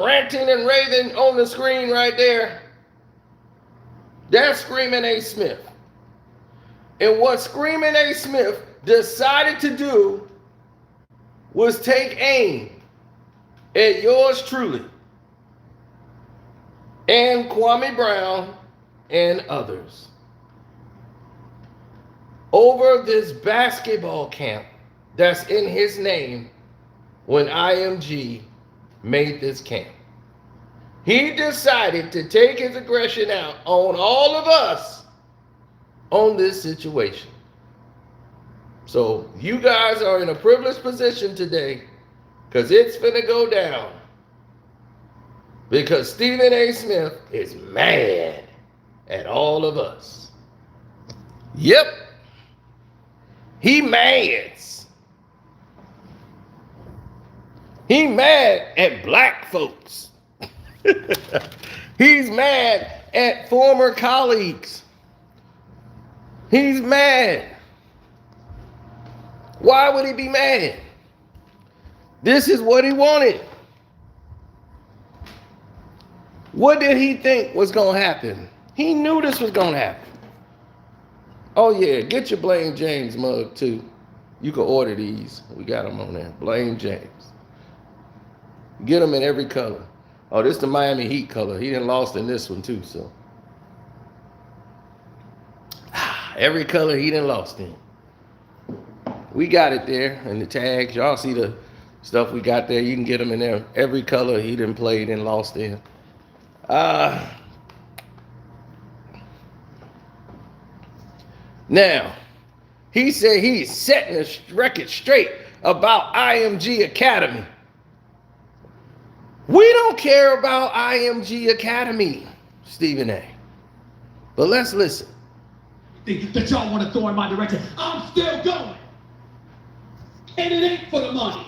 ranting and raving on the screen right there, that's Screaming A. Smith. And what Screaming A. Smith decided to do was take aim at yours truly and Kwame Brown and others over this basketball camp that's in his name when IMG made this camp. He decided to take his aggression out on all of us on this situation. So you guys are in a privileged position today because it's finna go down. Because Stephen A. Smith is mad at all of us. Yep. He mad. He mad at black folks. He's mad at former colleagues. He's mad. Why would he be mad? This is what he wanted. What did he think was going to happen? He knew this was going to happen. Oh, yeah, get your Blame James mug, too. You can order these. We got them on there. Blame James. Get them in every color. Oh, this is the Miami Heat color. He done lost in this one, too, so. Every color he done lost in. We got it there in the tags. Y'all see the stuff we got there. You can get them in there. Every color he done played and lost in. Now, he said he's setting the record straight about IMG Academy. We don't care about IMG Academy, Stephen A. But let's listen. That y'all want to throw in my direction. I'm still going. And it ain't for the money.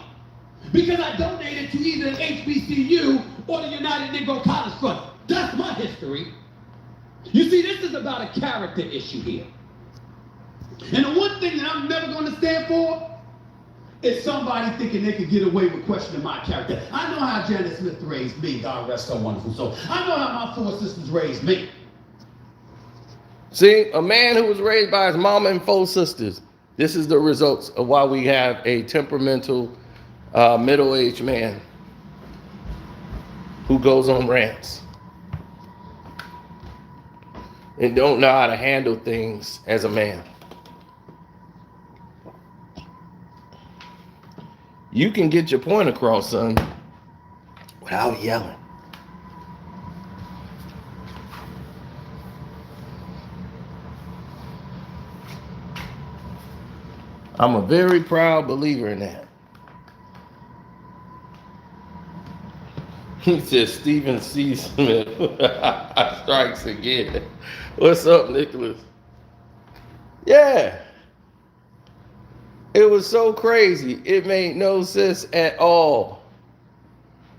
Because I donated to either the HBCU or the United Negro College Fund. That's my history. You see, this is about a character issue here. And the one thing that I'm never going to stand for is somebody thinking they could get away with questioning my character. I know how Janet Smith raised me, God rest her wonderful soul. I know how my four sisters raised me. See, a man who was raised by his mama and four sisters. This is the results of why we have a temperamental, middle-aged man who goes on rants and don't know how to handle things as a man. You can get your point across, son, without yelling. I'm a very proud believer in that. He says Stephen C. Smith strikes again. What's up, Nicholas? Yeah. It was so crazy. It made no sense at all.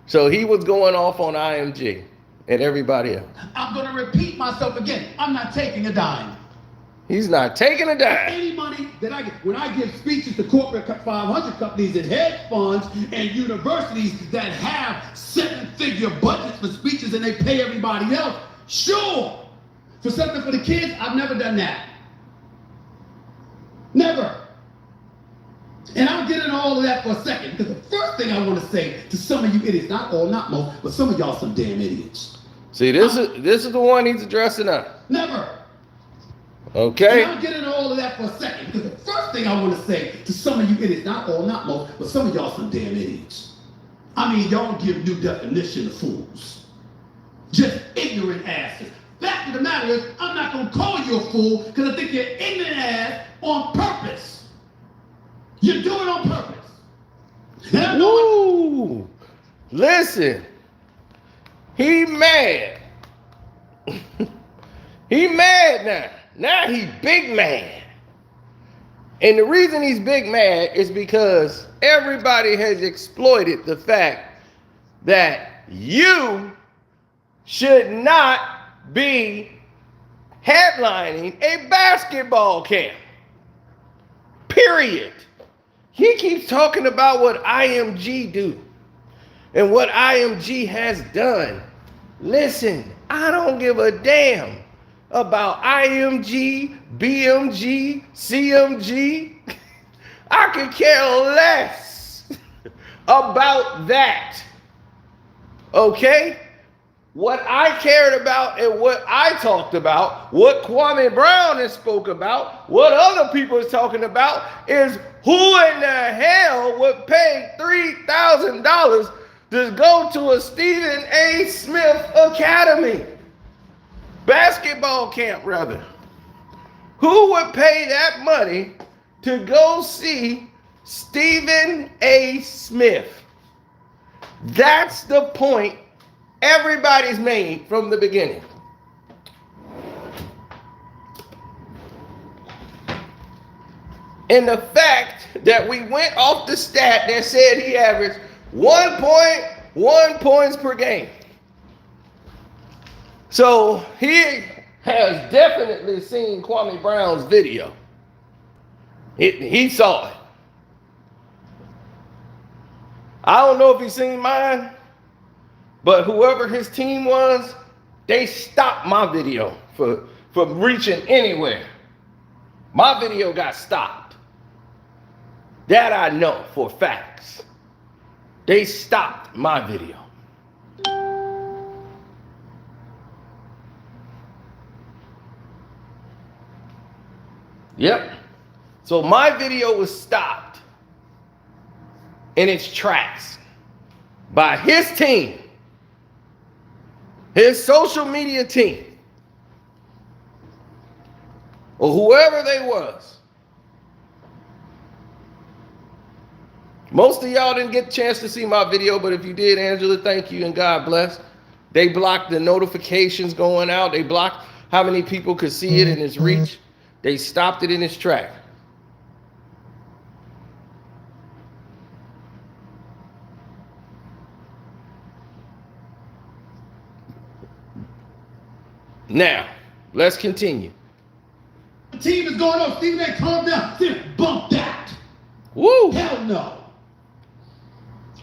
So he was going off on IMG and everybody else. I'm going to repeat myself again. I'm not taking a dime. He's not taking a dime. Any money that I get, when I give speeches to corporate 500 companies and hedge funds and universities that have seven-figure budgets for speeches and they pay everybody else, sure. For something for the kids, I've never done that. Never. And I'll get into all of that for a second, because the first thing I want to say to some of you idiots, not all, not most, but some of y'all some damn idiots. See, this is the one he's addressing up. Never. Okay. And I'll get into all of that for a second, because the first thing I want to say to some of you idiots, not all, not most, but some of y'all some damn idiots. I mean, y'all give new definition of fools. Just ignorant asses. Fact of the matter is, I'm not going to call you a fool, because I think you're ignorant ass on purpose. You do it on purpose. And I'm Woo! Listen, he mad. He mad now. Now he big mad. And the reason he's big mad is because everybody has exploited the fact that you should not be headlining a basketball camp. Period. He keeps talking about what IMG do. and what IMG has done. Listen, I don't give a damn about IMG, BMG, CMG. I could care less about that. Okay? What I cared about and what I talked about, what Kwame Brown has spoke about, what other people is talking about is who in the hell would pay $3,000 to go to a Stephen A. Smith Academy? Basketball camp, rather. Who would pay that money to go see Stephen A. Smith? That's the point everybody's made from the beginning. And the fact that we went off the stat that said he averaged 1.1 points per game. So he has definitely seen Kwame Brown's video. He saw it. I don't know if he's seen mine, but whoever his team was, they stopped my video from reaching anywhere. My video got stopped. That I know for facts. They stopped my video. Yep. So my video was stopped in its tracks by his team, his social media team, or whoever they was. Most of y'all didn't get a chance to see my video, but if you did, Angela, thank you and God bless. They blocked the notifications going out. They blocked how many people could see it in its reach. They stopped it in its track. Now, let's continue. The team is going on. Stephen A, calm down. Stephen, bump that. Woo! Hell no.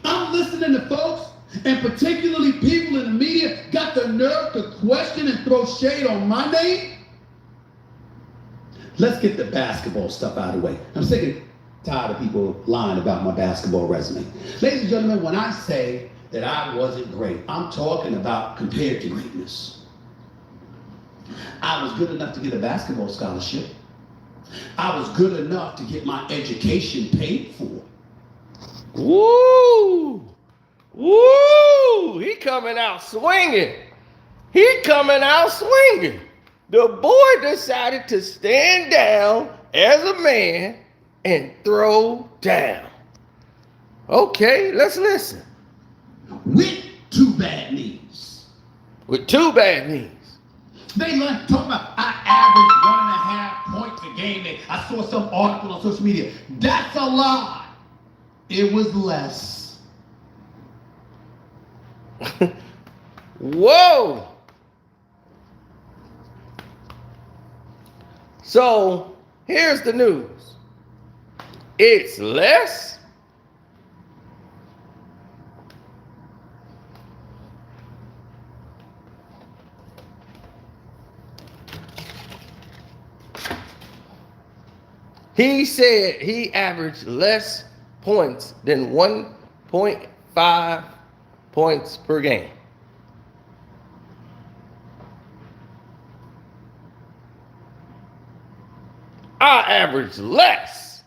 I'm listening to folks, and particularly people in the media, got the nerve to question and throw shade on my name. Let's get the basketball stuff out of the way. I'm sick and tired of people lying about my basketball resume. Ladies and gentlemen, when I say that I wasn't great, I'm talking about compared to greatness. I was good enough to get a basketball scholarship. I was good enough to get my education paid for. Woo! Woo! He coming out swinging. He coming out swinging. The boy decided to stand down as a man and throw down. Okay, let's listen. With two bad knees. With two bad knees. They like talking about I average 1.5 points a game. I saw some article on social media. That's a lie. It was less. Whoa! So here's the news. It's less. He said he averaged less points than 1.5 points per game. I average less.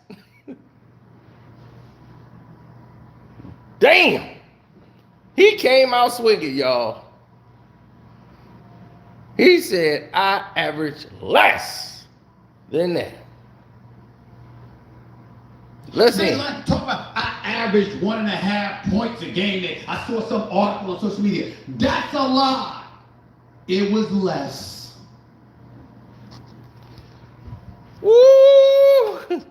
Damn. He came out swinging, y'all. He said, I average less than that. Listen. They like to talk about I averaged 1.5 points a game. I saw some article on social media. That's a lie. It was less. Woo!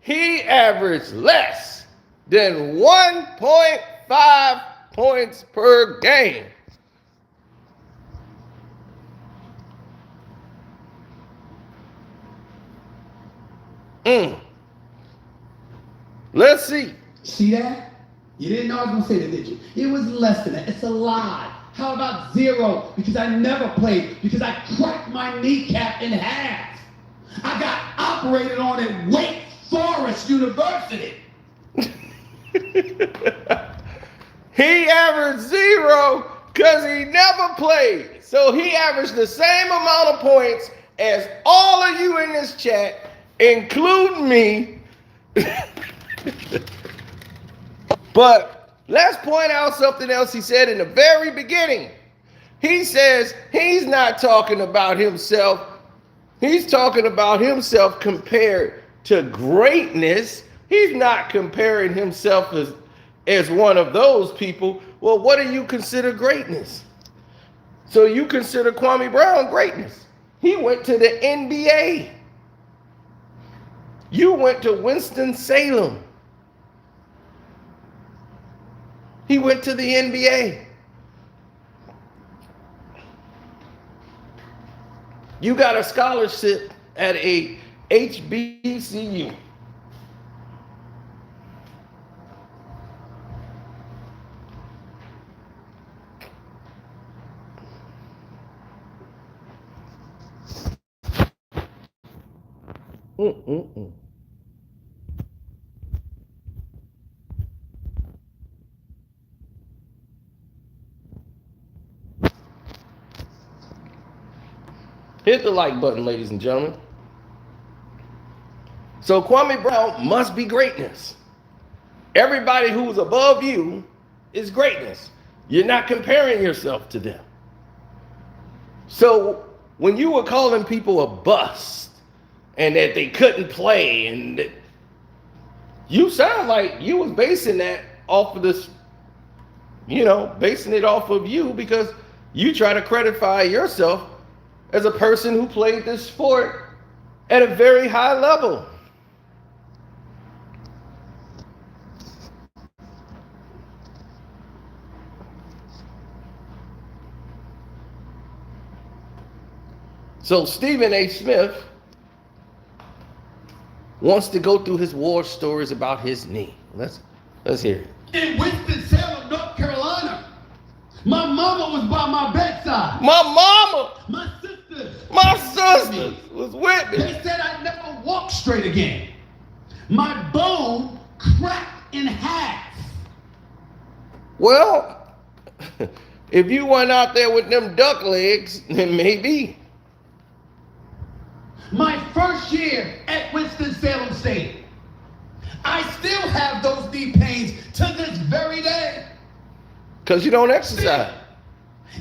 He averaged less than 1.5 points per game. Let's see. See that? You didn't know I was going to say that, did you? It was less than that. It's a lie. How about 0? Because I never played, because I cracked my kneecap in half. I got operated on at Wake Forest University. He averaged 0 because he never played. So he averaged the same amount of points as all of you in this chat, including me. But let's point out something else he said in the very beginning. He says he's not talking about himself. He's talking about himself compared to greatness. He's not comparing himself as one of those people. Well, what do you consider greatness? So you consider Kwame Brown greatness. He went to the NBA. You went to Winston-Salem. He went to the NBA. You got a scholarship at a HBCU. Hit the like button, ladies and gentlemen. So Kwame Brown must be greatness. Everybody who's above you is greatness. You're not comparing yourself to them. So when you were calling people a bust and that they couldn't play, and that, you sound like you was basing that off of this, basing it off of you, because you try to credify yourself as a person who played this sport at a very high level. So Stephen A. Smith wants to go through his war stories about his knee. Let's hear it. In Winston-Salem, North Carolina, my mama was by my bedside. My mama, My sister was with me. They said I'd never walk straight again. My bone cracked in half. Well, if you went out there with them duck legs, then maybe. My first year at Winston-Salem State, I still have those knee pains to this very day. Because you don't exercise.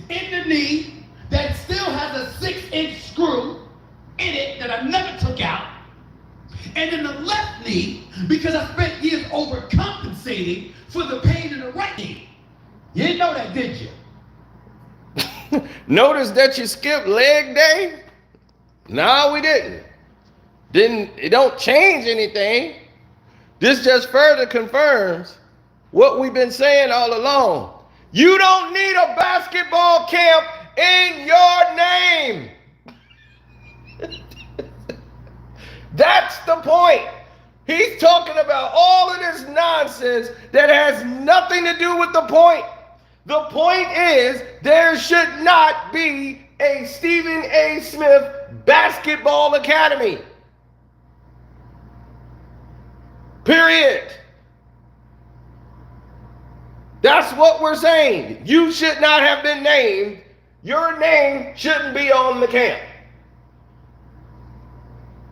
In the knee that still has a 6-inch screw in it that I never took out. And in the left knee, because I spent years overcompensating for the pain in the right knee. You didn't know that, did you? Notice that you skipped leg day? No, we didn't. It don't change anything. This just further confirms what we've been saying all along. You don't need a basketball camp in your name. That's the point. He's talking about all of this nonsense that has nothing to do with the point. The point is there should not be a Stephen A. Smith basketball academy. Period. That's what we're saying. You should not have been named. Your name shouldn't be on the camp.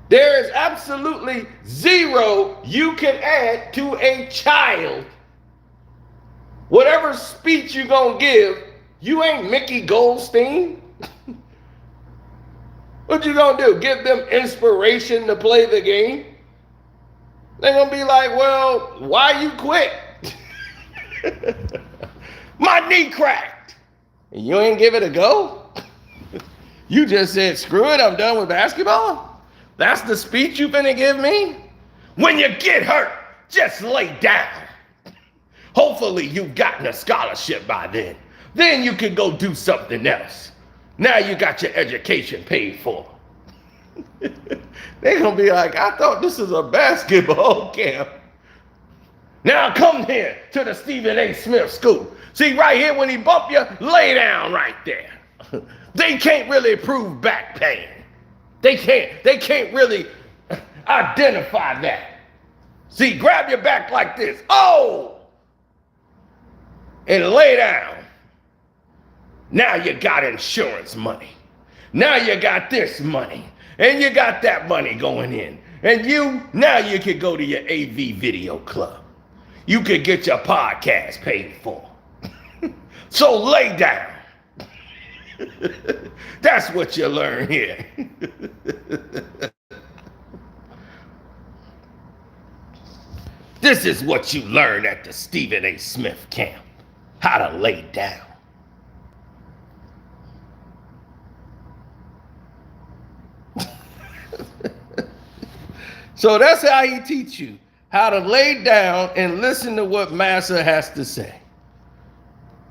There is absolutely 0 you can add to a child. Whatever speech you're going to give, you ain't Mickey Goldstein. What you going to do? Give them inspiration to play the game? They're going to be like, well, why you quit? My knee cracked. And you ain't give it a go? You just said, screw it, I'm done with basketball? That's the speech you finna give me? When you get hurt, just lay down. Hopefully you've gotten a scholarship by then. Then you can go do something else. Now you got your education paid for. They're gonna be like, I thought this was a basketball camp. Now come here to the Stephen A. Smith School. See, right here, when he bump you, lay down right there. They can't really prove back pain. They can't really identify that. See, grab your back like this. Oh! And lay down. Now you got insurance money. Now you got this money. And you got that money going in. And now you can go to your AV video club. You could get your podcast paid for. So lay down. That's what you learn here. This is what you learn at the Stephen A. Smith camp. How to lay down. So that's how he teach you how to lay down and listen to what Massa has to say.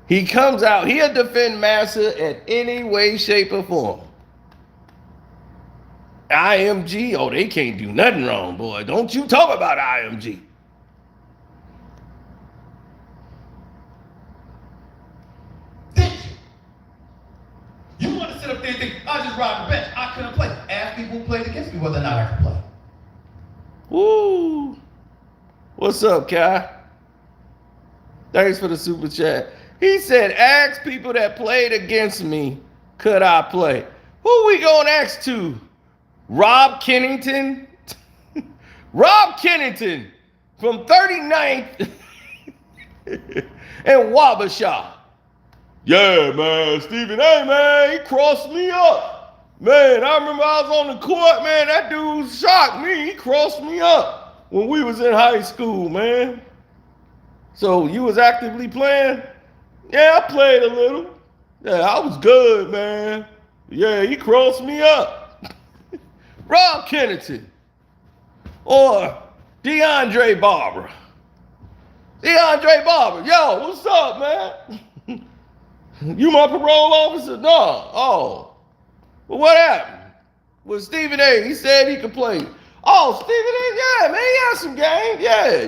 He comes out, he'll defend Massa in any way, shape, or form. IMG, oh, they can't do nothing wrong, boy. Don't you talk about IMG. You want to sit up there and think, I just ride the bench, I couldn't play. Ask people who played against me whether or not I could play. Woo! What's up, Kai? Thanks for the super chat. He said, ask people that played against me, could I play? Who we gonna ask to? Rob Kennington? Rob Kennington from 39th and Wabasha. Yeah, man, Stephen, hey, man, he crossed me up. Man, I remember I was on the court, man, that dude shocked me. He crossed me up when we was in high school, man. So you was actively playing? Yeah, I played a little. Yeah, I was good, man. Yeah, he crossed me up. Rob Kennedy or DeAndre Barber. DeAndre Barber, yo, what's up, man? You my parole officer? No. Oh. Well, what happened? With Stephen A, he said he could play. Oh, Stephen A, yeah, man, he had some game.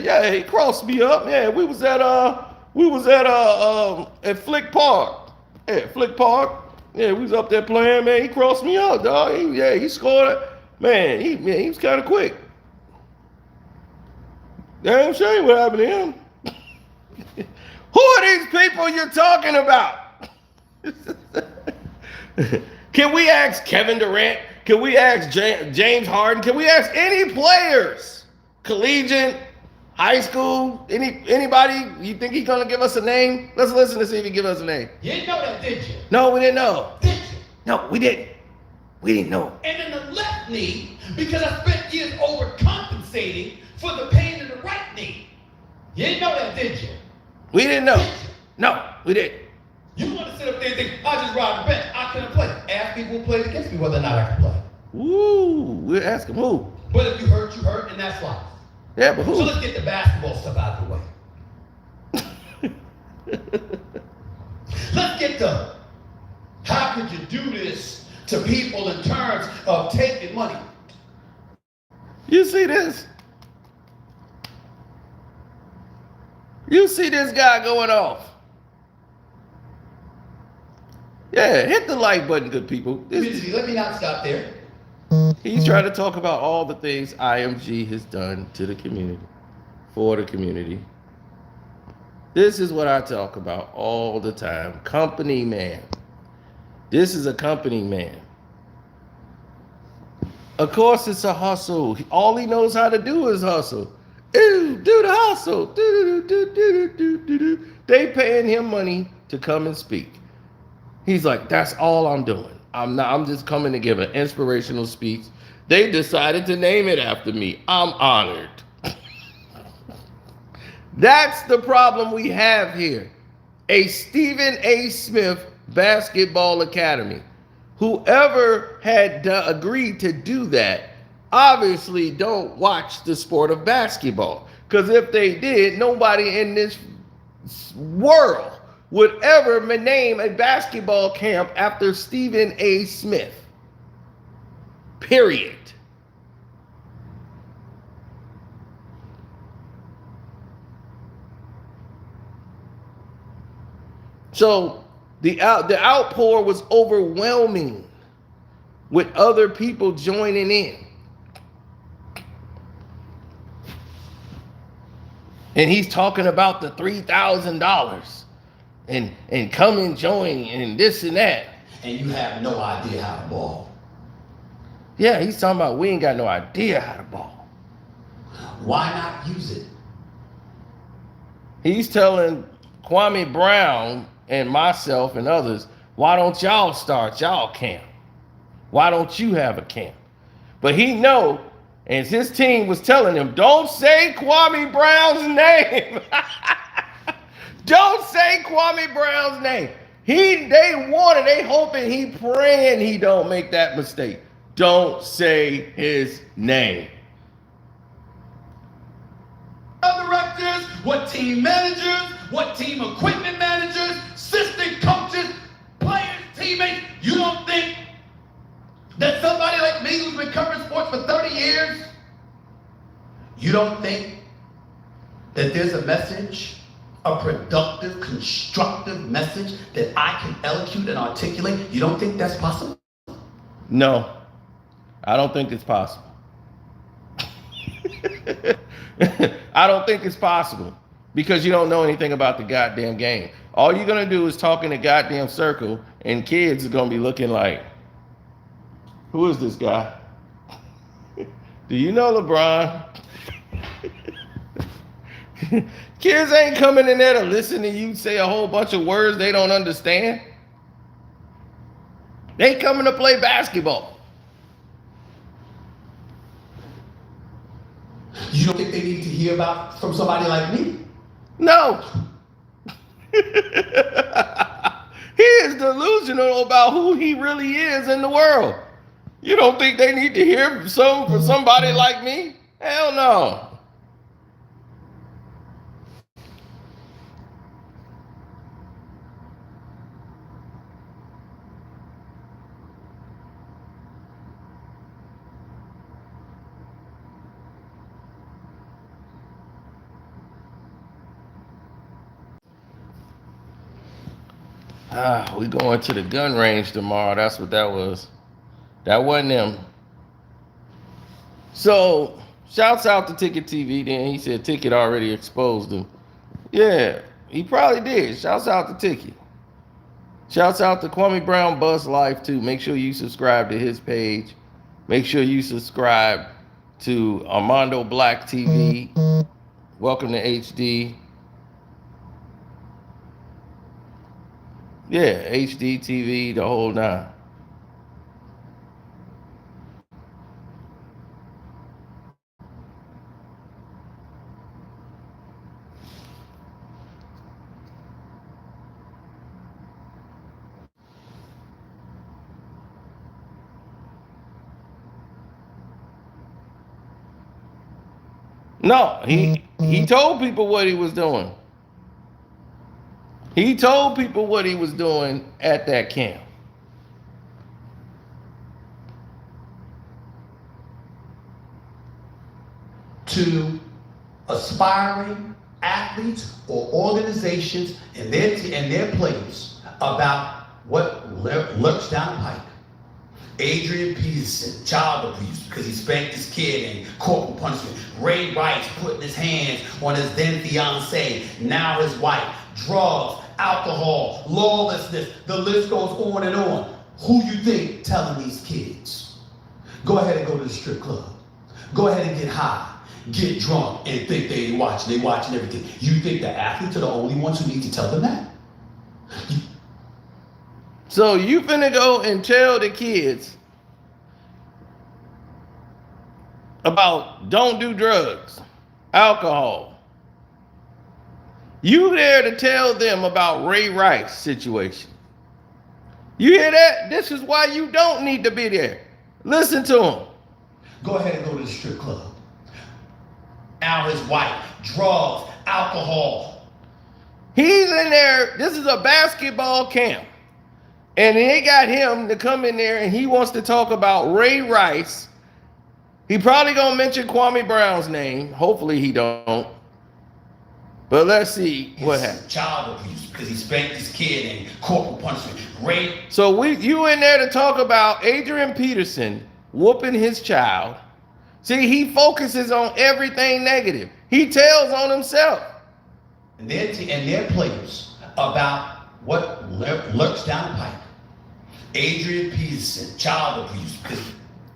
Yeah, he crossed me up. Yeah, we was at Flick Park. Yeah, Flick Park. Yeah, we was up there playing, man. He crossed me up, dog. He scored. Man, he was kind of quick. Damn shame what happened to him. Who are these people you're talking about? Can we ask Kevin Durant? Can we ask James Harden? Can we ask any players? Collegiate, high school, anybody? You think he's gonna give us a name? Let's listen to see if he give us a name. You didn't know that, did you? No, we didn't know. Did you? No, we didn't. We didn't know. And in the left knee, because I spent years overcompensating for the pain in the right knee. You didn't know that, did you? We didn't know. No, we didn't. You want to sit up there and think, I just ride the bench, I couldn't play. Ask people who played against me whether or not I could play. Ooh, we'll ask him who. But if you hurt, and that's life. Yeah, but who? So let's get the basketball stuff out of the way. Let's get the, how could you do this to people in terms of taking money? You see this? You see this guy going off? Yeah, hit the like button, good people. Let me not stop there. He's trying to talk about all the things IMG has done to the community, for the community. This is what I talk about all the time. Company man. This is a company man. Of course, it's a hustle. All he knows how to do is hustle. Ooh, do the hustle. They paying him money to come and speak. He's like, that's all I'm doing. I'm just coming to give an inspirational speech. They decided to name it after me. I'm honored. That's the problem we have here. A Stephen A. Smith Basketball Academy. Whoever had agreed to do that obviously don't watch the sport of basketball. Because if they did, nobody in this world would ever name a basketball camp after Stephen A. Smith. Period. So the outpour was overwhelming with other people joining in. And he's talking about the $3,000 and come and join and this and that. And you have no idea how to ball. Yeah, he's talking about we ain't got no idea how to ball. Why not use it? He's telling Kwame Brown and myself and others, why don't y'all start y'all camp? Why don't you have a camp? But he know, as his team was telling him, don't say Kwame Brown's name. Don't say Kwame Brown's name. They hoping, he praying he don't make that mistake. Don't say his name. Directors, what team managers, what team equipment managers, assistant coaches, players, teammates. You don't think that somebody like me who's been covering sports for 30 years, you don't think that there's a message, a productive, constructive message that I can eloquent and articulate? You don't think that's possible? No, I don't think it's possible. I don't think it's possible because you don't know anything about the goddamn game. All you're going to do is talk in a goddamn circle and kids are going to be looking like, who is this guy? Do you know LeBron? Kids ain't coming in there to listen to you say a whole bunch of words they don't understand. They coming to play basketball. You don't think they need to hear about from somebody like me? No. He is delusional about who he really is in the world. You don't think they need to hear from somebody like me? Hell no. We going to the gun range tomorrow. That's what that was. That wasn't them. So, shouts out to Ticket TV. Then he said Ticket already exposed him. Yeah, he probably did. Shouts out to Ticket. Shouts out to Kwame Brown Bus Life too. Make sure you subscribe to his page. Make sure you subscribe to Armando Black TV. Welcome to HD. Yeah, HD TV, the whole nine. No, he told people what he was doing. He told people what he was doing at that camp. To aspiring athletes or organizations and their players about what lurks down the pike. Adrian Peterson, child abuse because he spanked his kid and corporal punishment. Ray Rice putting his hands on his then fiance, now his wife. Drugs, alcohol, lawlessness, the list goes on and on. Who you think telling these kids? Go ahead and go to the strip club. Go ahead and get high, get drunk, and think they ain't watching. They watching everything. You think the athletes are the only ones who need to tell them that? So you finna go and tell the kids about don't do drugs, alcohol. You there to tell them about Ray Rice situation. You hear that? This is why you don't need to be there. Listen to him. Go ahead and go to the strip club. Now his wife, drugs, alcohol. He's in there. This is a basketball camp. And they got him to come in there and he wants to talk about Ray Rice. He probably gonna mention Kwame Brown's name. Hopefully he don't. But let's see what It's happened. child abuse because he spanked his kid and corporal punishment, rape. So you in there to talk about Adrian Peterson whooping his child. See, he focuses on everything negative. He tells on himself. And their players about what lurks down the pipe. Adrian Peterson, child abuse.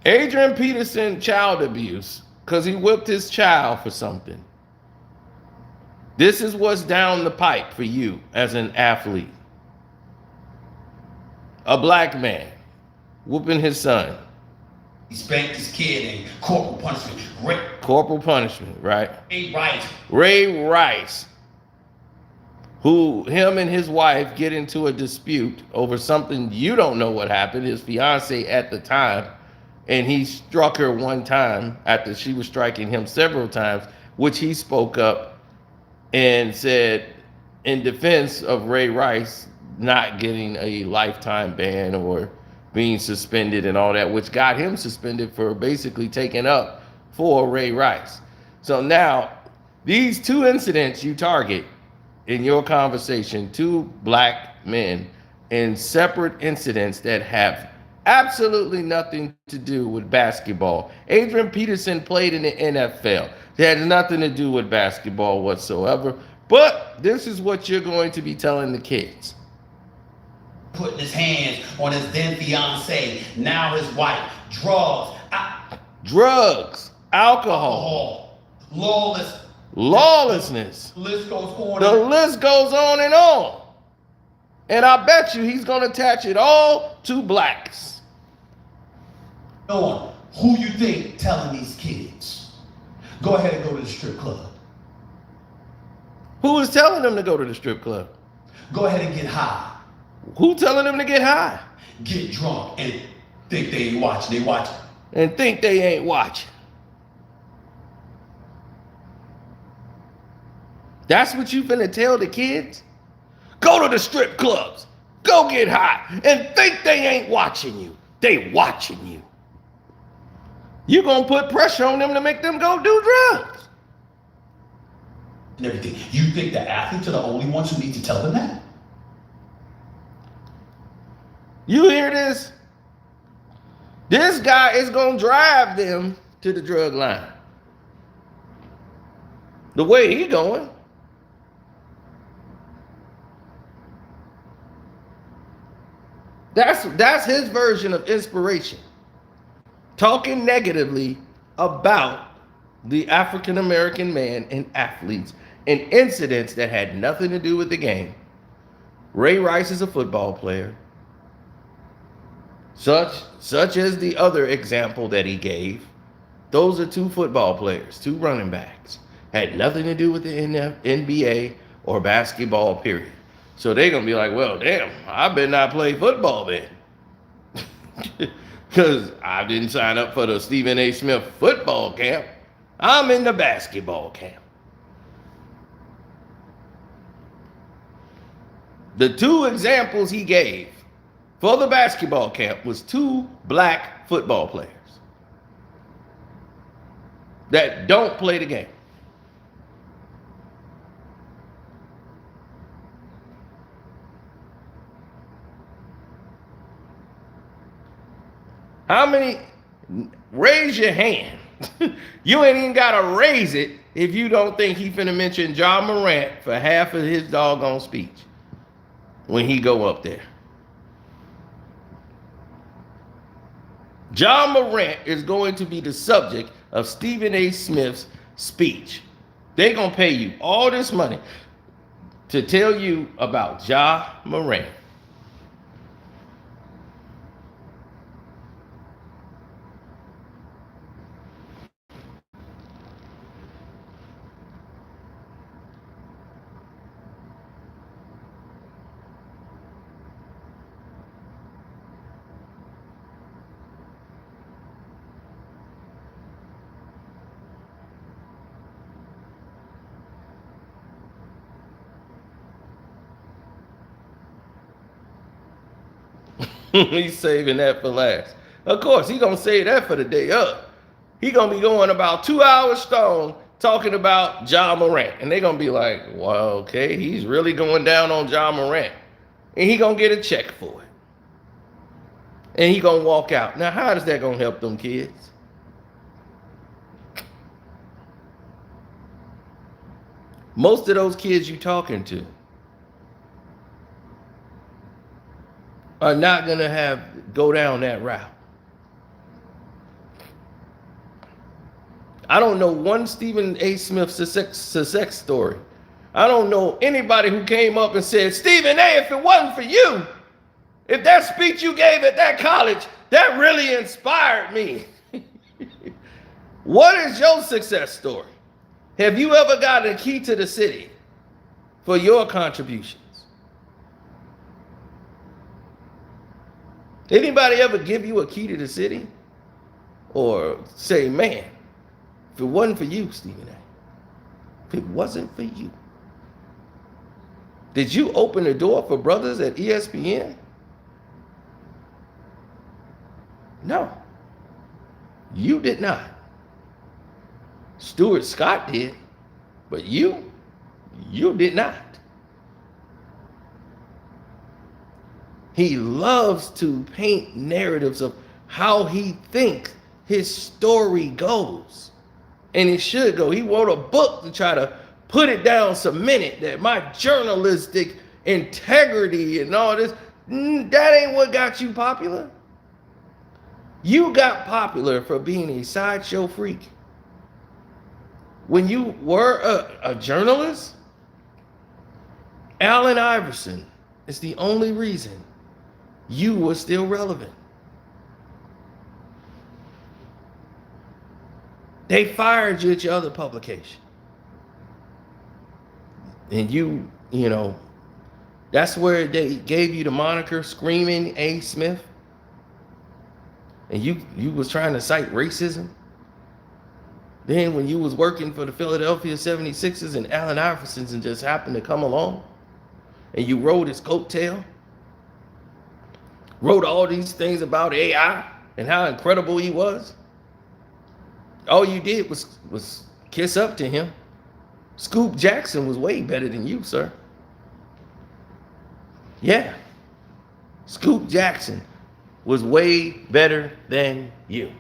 Adrian Peterson, child abuse, because he whipped his child for something. This is what's down the pipe for you as an athlete. A black man whooping his son. He spanked his kid and corporal punishment, rape. Corporal punishment, right? Ray Rice. Ray Rice, who him and his wife get into a dispute over something you don't know what happened. His fiance at the time, and he struck her one time after she was striking him several times, which he spoke up and said in defense of Ray Rice not getting a lifetime ban or being suspended and all that, which got him suspended for basically taking up for Ray Rice. So now these two incidents you target in your conversation, two black men in separate incidents that have absolutely nothing to do with basketball. Adrian Peterson played in the NFL. That had nothing to do with basketball whatsoever. But this is what you're going to be telling the kids. Putting his hands on his then fiance, now his wife. Drugs, alcohol, lawlessness. The list goes on. The list goes on and on. And I bet you he's going to attach it all to blacks. On who you think telling these kids, go ahead and go to the strip club. Who is telling them to go to the strip club? Go ahead and get high. Who telling them to get high? Get drunk and think they ain't watching. They watching. And think they ain't watching. That's what you finna tell the kids? Go to the strip clubs. Go get high. And think they ain't watching you. They watching you. You're gonna put pressure on them to make them go do drugs. And everything. You think the athletes are the only ones who need to tell them that? You hear this? This guy is gonna drive them to the drug line. The way he going. That's his version of inspiration. Talking negatively about the African American man and athletes and incidents that had nothing to do with the game. Ray Rice is a football player. Such as the other example that he gave. Those are two football players, two running backs. Had nothing to do with the NBA or basketball, period. So they're going to be like, well, damn, I better not play football then. Because I didn't sign up for the Stephen A. Smith football camp. I'm in the basketball camp. The two examples he gave for the basketball camp was two black football players that don't play the game. How many? Raise your hand. You ain't even got to raise it if you don't think he finna mention John Morant for half of his doggone speech when he go up there. John Morant is going to be the subject of Stephen A. Smith's speech. They're going to pay you all this money to tell you about John Morant. He's saving that for last. Of course, he's going to save that for the day up. He's going to be going about 2 hours strong talking about Ja Morant. And they're going to be like, well, okay, he's really going down on Ja Morant. And he going to get a check for it. And he going to walk out. Now, how is that going to help them kids? Most of those kids you talking to are not going to go down that route. I don't know one Stephen A. Smith success story. I don't know anybody who came up and said, Stephen A., if it wasn't for you, if that speech you gave at that college, that really inspired me. What is your success story? Have you ever gotten a key to the city for your contributions? Anybody ever give you a key to the city? Or say, man, if it wasn't for you, Stephen A., if it wasn't for you, did you open the door for brothers at ESPN? No, you did not. Stuart Scott did, but you did not. He loves to paint narratives of how he thinks his story goes. And it should go. He wrote a book to try to put it down, cement it, that my journalistic integrity and all this, that ain't what got you popular. You got popular for being a sideshow freak. When you were a journalist, Allen Iverson is the only reason you were still relevant. They fired you at your other publication. And you know, that's where they gave you the moniker Screaming A. Smith. And you was trying to cite racism. Then when you was working for the Philadelphia 76ers and Allen Iverson just happened to come along and you rode his coattail, wrote all these things about AI and how incredible he was. All you did was kiss up to him. Scoop Jackson was way better than you, sir. Yeah. Scoop Jackson was way better than you.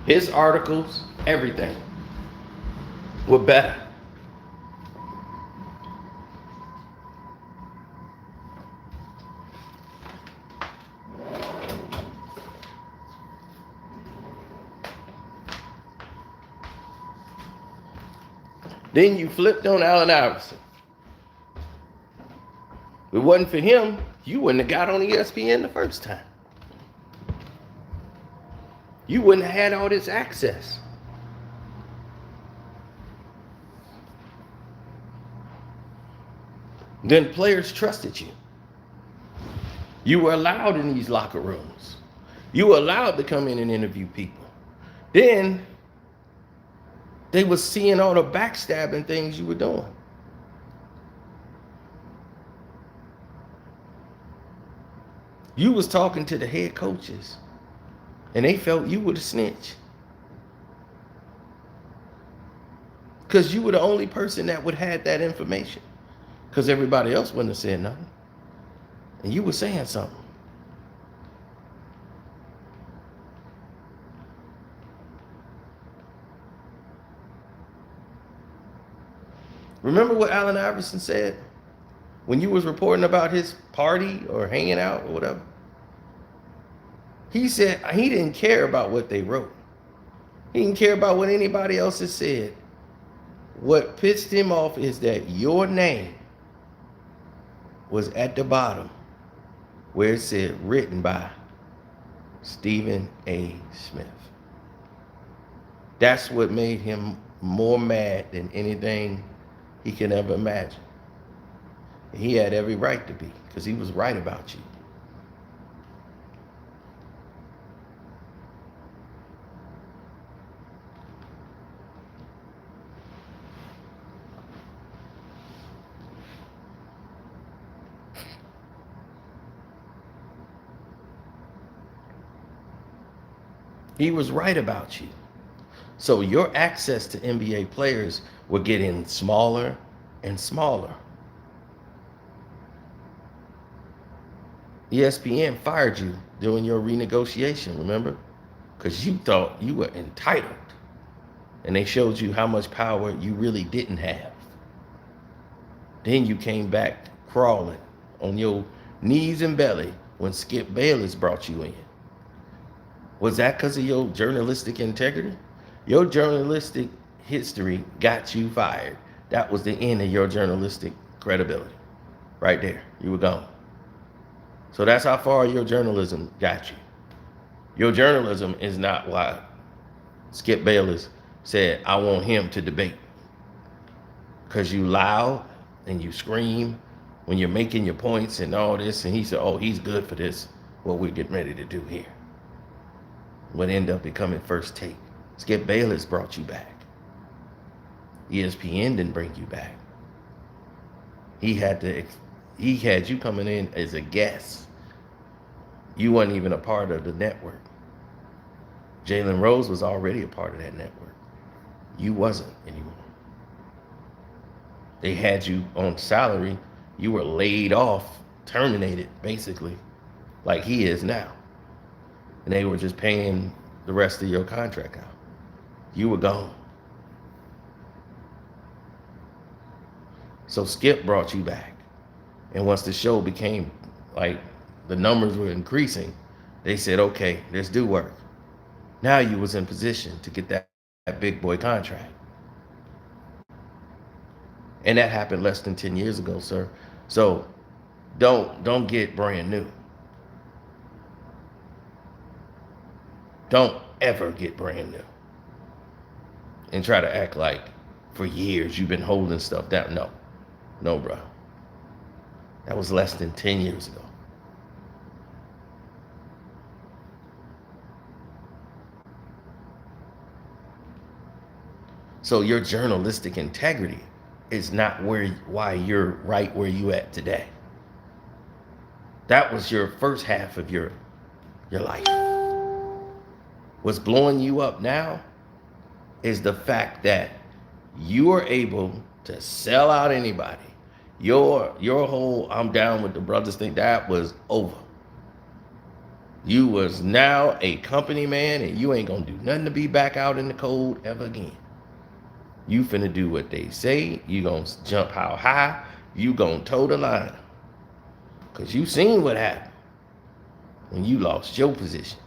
His articles, everything, were better. Then you flipped on Allen Iverson. If it wasn't for him, you wouldn't have got on ESPN the first time. You wouldn't have had all this access. Then players trusted you. You were allowed in these locker rooms. You were allowed to come in and interview people. Then they were seeing all the backstabbing things you were doing. You was talking to the head coaches, and they felt you were the snitch. Because you were the only person that would have that information. Because everybody else wouldn't have said nothing. And you were saying something. Remember what Allen Iverson said when you was reporting about his party or hanging out or whatever? He said he didn't care about what they wrote. He didn't care about what anybody else has said. What pissed him off is that your name was at the bottom where it said written by Stephen A. Smith. That's what made him more mad than anything he can ever imagine. He had every right to be, because he was right about you. He was right about you. So your access to NBA players were getting smaller and smaller. ESPN fired you during your renegotiation, remember? Because you thought you were entitled. And they showed you how much power you really didn't have. Then you came back crawling on your knees and belly when Skip Bayless brought you in. Was that because of your journalistic integrity? Your journalistic history got you fired. That was the end of your journalistic credibility. Right there. You were gone. So that's how far your journalism got you. Your journalism is not why Skip Bayless said, I want him to debate. Because you loud and you scream when you're making your points and all this. And he said, oh, he's good for this. What we're getting ready to do here. What ended up becoming First Take. Skip Bayless brought you back. ESPN didn't bring you back. He had you coming in as a guest. You weren't even a part of the network. Jalen Rose was already a part of that network. You wasn't anymore. They had you on salary. You were laid off, terminated, basically, like he is now. And they were just paying the rest of your contract out. You were gone. So Skip brought you back. And once the show became, like, the numbers were increasing, they said, okay, let's do work. Now you was in position to get that big boy contract. And that happened less than 10 years ago, sir. So don't get brand new. Don't ever get brand new. And try to act like for years you've been holding stuff down. No, bro. That was less than 10 years ago. So your journalistic integrity is not why you're right where you at today. That was your first half of your life. What's blowing you up now is the fact that you are able to sell out anybody. Your whole I'm down with the brothers thing, that was over. You was now a company man and you ain't gonna do nothing to be back out in the cold ever again. You finna do what they say. You gonna jump how high. You gonna toe the line. Because you seen what happened when you lost your position.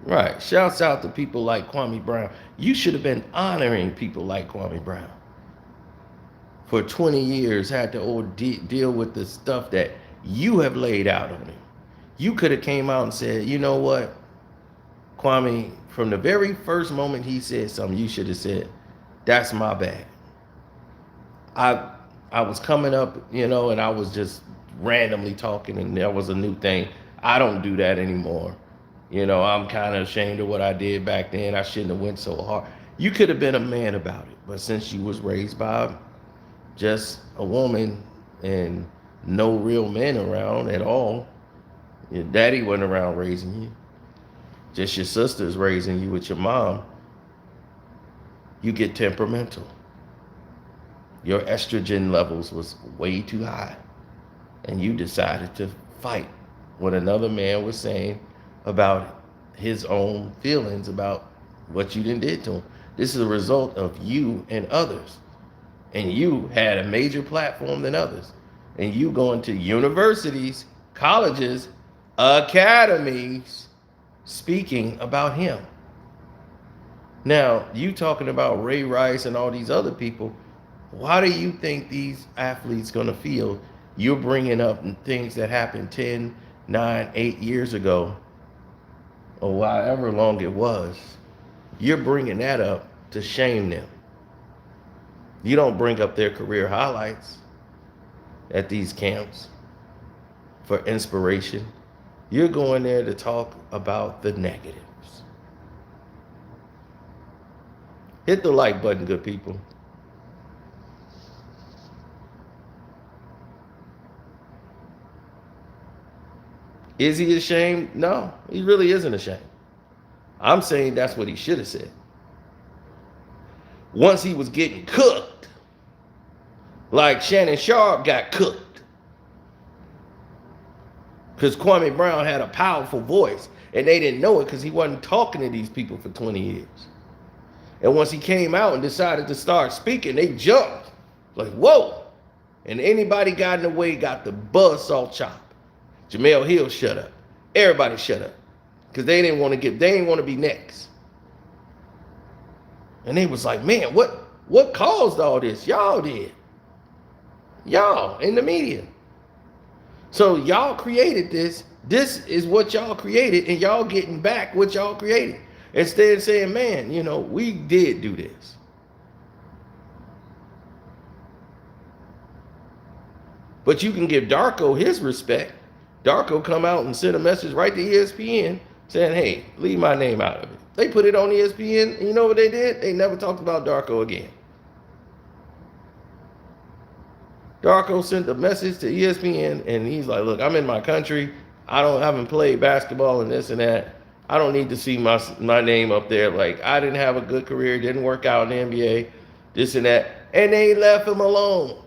Right. Shouts out to people like Kwame Brown. You should have been honoring people like Kwame Brown. For 20 years, had to deal with the stuff that you have laid out on him. You could have came out and said, you know what, Kwame, from the very first moment he said something, you should have said, that's my bad. I was coming up, and I was just randomly talking, and that was a new thing. I don't do that anymore. I'm kind of ashamed of what I did back then. I shouldn't have went so hard. You could have been a man about it, but since you was raised by just a woman and no real men around at all, your daddy wasn't around raising you, just your sisters raising you with your mom, you get temperamental. Your estrogen levels was way too high, and you decided to fight what another man was saying about his own feelings about what you did to him. This is a result of you and others. And you had a major platform than others. And you going to universities, colleges, academies, speaking about him. Now, you talking about Ray Rice and all these other people, why do you think these athletes going to feel you're bringing up things that happened 10, 9, 8 years ago, or however long it was? You're bringing that up to shame them. You don't bring up their career highlights at these camps for inspiration. You're going there to talk about the negatives. Hit the like button, good people. Is he ashamed? No, he really isn't ashamed. I'm saying that's what he should have said. Once he was getting cooked, like Shannon Sharp got cooked, because Kwame Brown had a powerful voice, and they didn't know it because he wasn't talking to these people for 20 years. And once he came out and decided to start speaking, they jumped. Like, whoa. And anybody got in the way got the buzzsaw chop. Jamel Hill shut up. Everybody shut up. Because they didn't want to be next. And they was like, man, what caused all this? Y'all did. Y'all in the media. So y'all created this. This is what y'all created, and y'all getting back what y'all created. Instead of saying, man, we did do this. But you can give Darko his respect. Darko come out and send a message right to ESPN saying, hey, leave my name out of it. They put it on ESPN, and you know what they did? They never talked about Darko again. Darko sent a message to ESPN, and he's like, look, I'm in my country. I haven't played basketball and this and that. I don't need to see my name up there. Like, I didn't have a good career, didn't work out in the NBA, this and that. And they left him alone.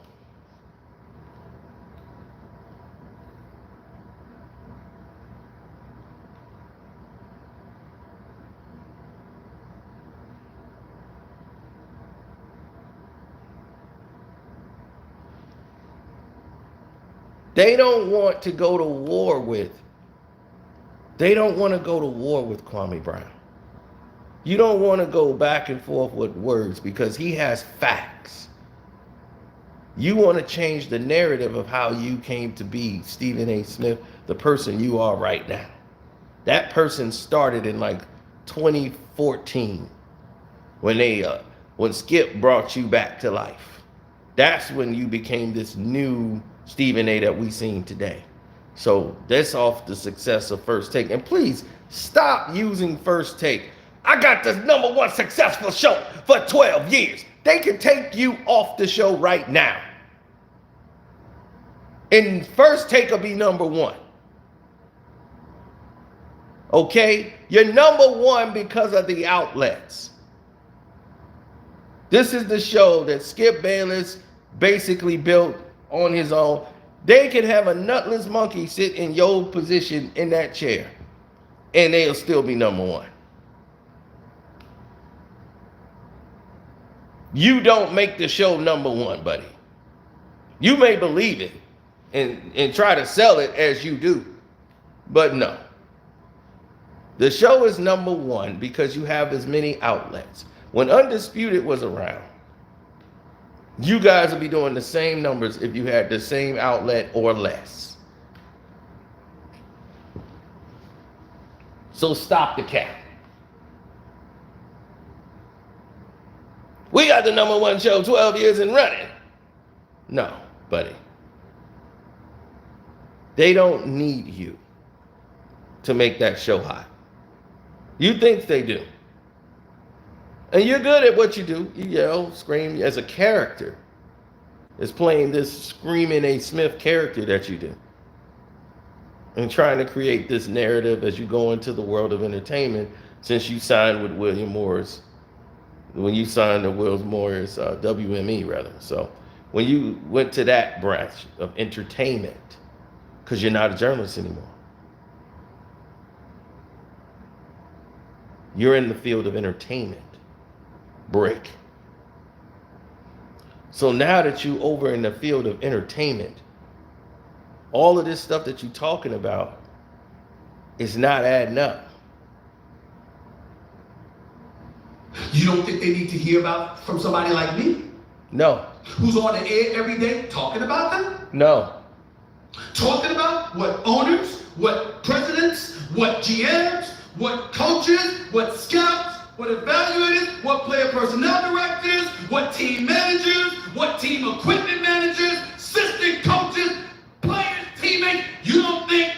They don't want to go to war with. They don't want to go to war with Kwame Brown. You don't want to go back and forth with words because he has facts. You want to change the narrative of how you came to be Stephen A. Smith, the person you are right now. That person started in like 2014 when Skip brought you back to life. That's when you became this new Stephen A. that we seen today. So that's off the success of First Take. And please stop using First Take. I got the #1 successful show for 12 years. They can take you off the show right now. And First Take will be #1. Okay? You're #1 because of the outlets. This is the show that Skip Bayless basically built on his own. They can have a nutless monkey sit in your position in that chair, and they'll still be #1. You don't make the show #1, buddy. You may believe it and try to sell it as you do, but no. The show is #1 because you have as many outlets. When Undisputed was around, you guys would be doing the same numbers if you had the same outlet or less. So stop the cap. We got the #1 show 12 years and running. No, buddy. They don't need you to make that show hot. You think they do. And you're good at what you do. You yell, scream as a character. It's playing this Screaming A. Smith character that you do. And trying to create this narrative as you go into the world of entertainment since you signed with William Morris. When you signed to William Morris, WME rather. So when you went to that branch of entertainment, because you're not a journalist anymore. You're in the field of entertainment. Brick. So now that you over in the field of entertainment, all of this stuff that you're talking about is not adding up. You don't think they need to hear about from somebody like me? No. Who's on the air every day talking about them? No. Talking about what owners, what presidents, what GMs, what coaches, what scouts, what evaluators, what player personnel directors, what team managers, what team equipment managers, assistant coaches, players, teammates. You don't think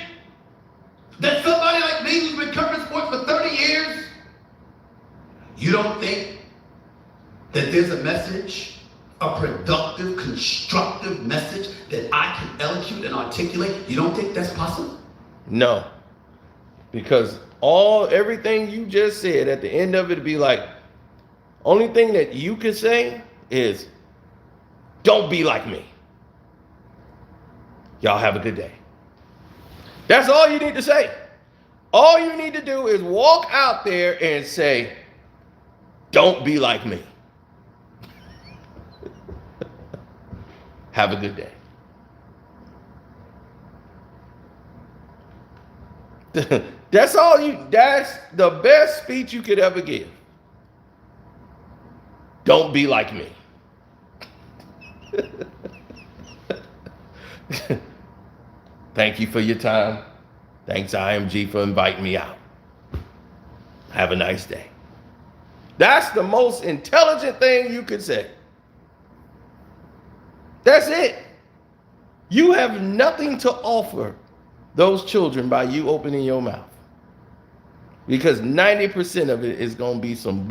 that somebody like me who's been covering sports for 30 years, you don't think constructive message that I can eloquate and articulate, you don't think that's possible? No, because everything you just said at the end of it would be like, only thing that you could say is, don't be like me. Y'all have a good day. That's all you need to say. All you need to do is walk out there and say, don't be like me. Have a good day. That's the best speech you could ever give. Don't be like me. Thank you for your time. Thanks, IMG, for inviting me out. Have a nice day. That's the most intelligent thing you could say. That's it. You have nothing to offer those children by you opening your mouth. Because 90% of it is going to be some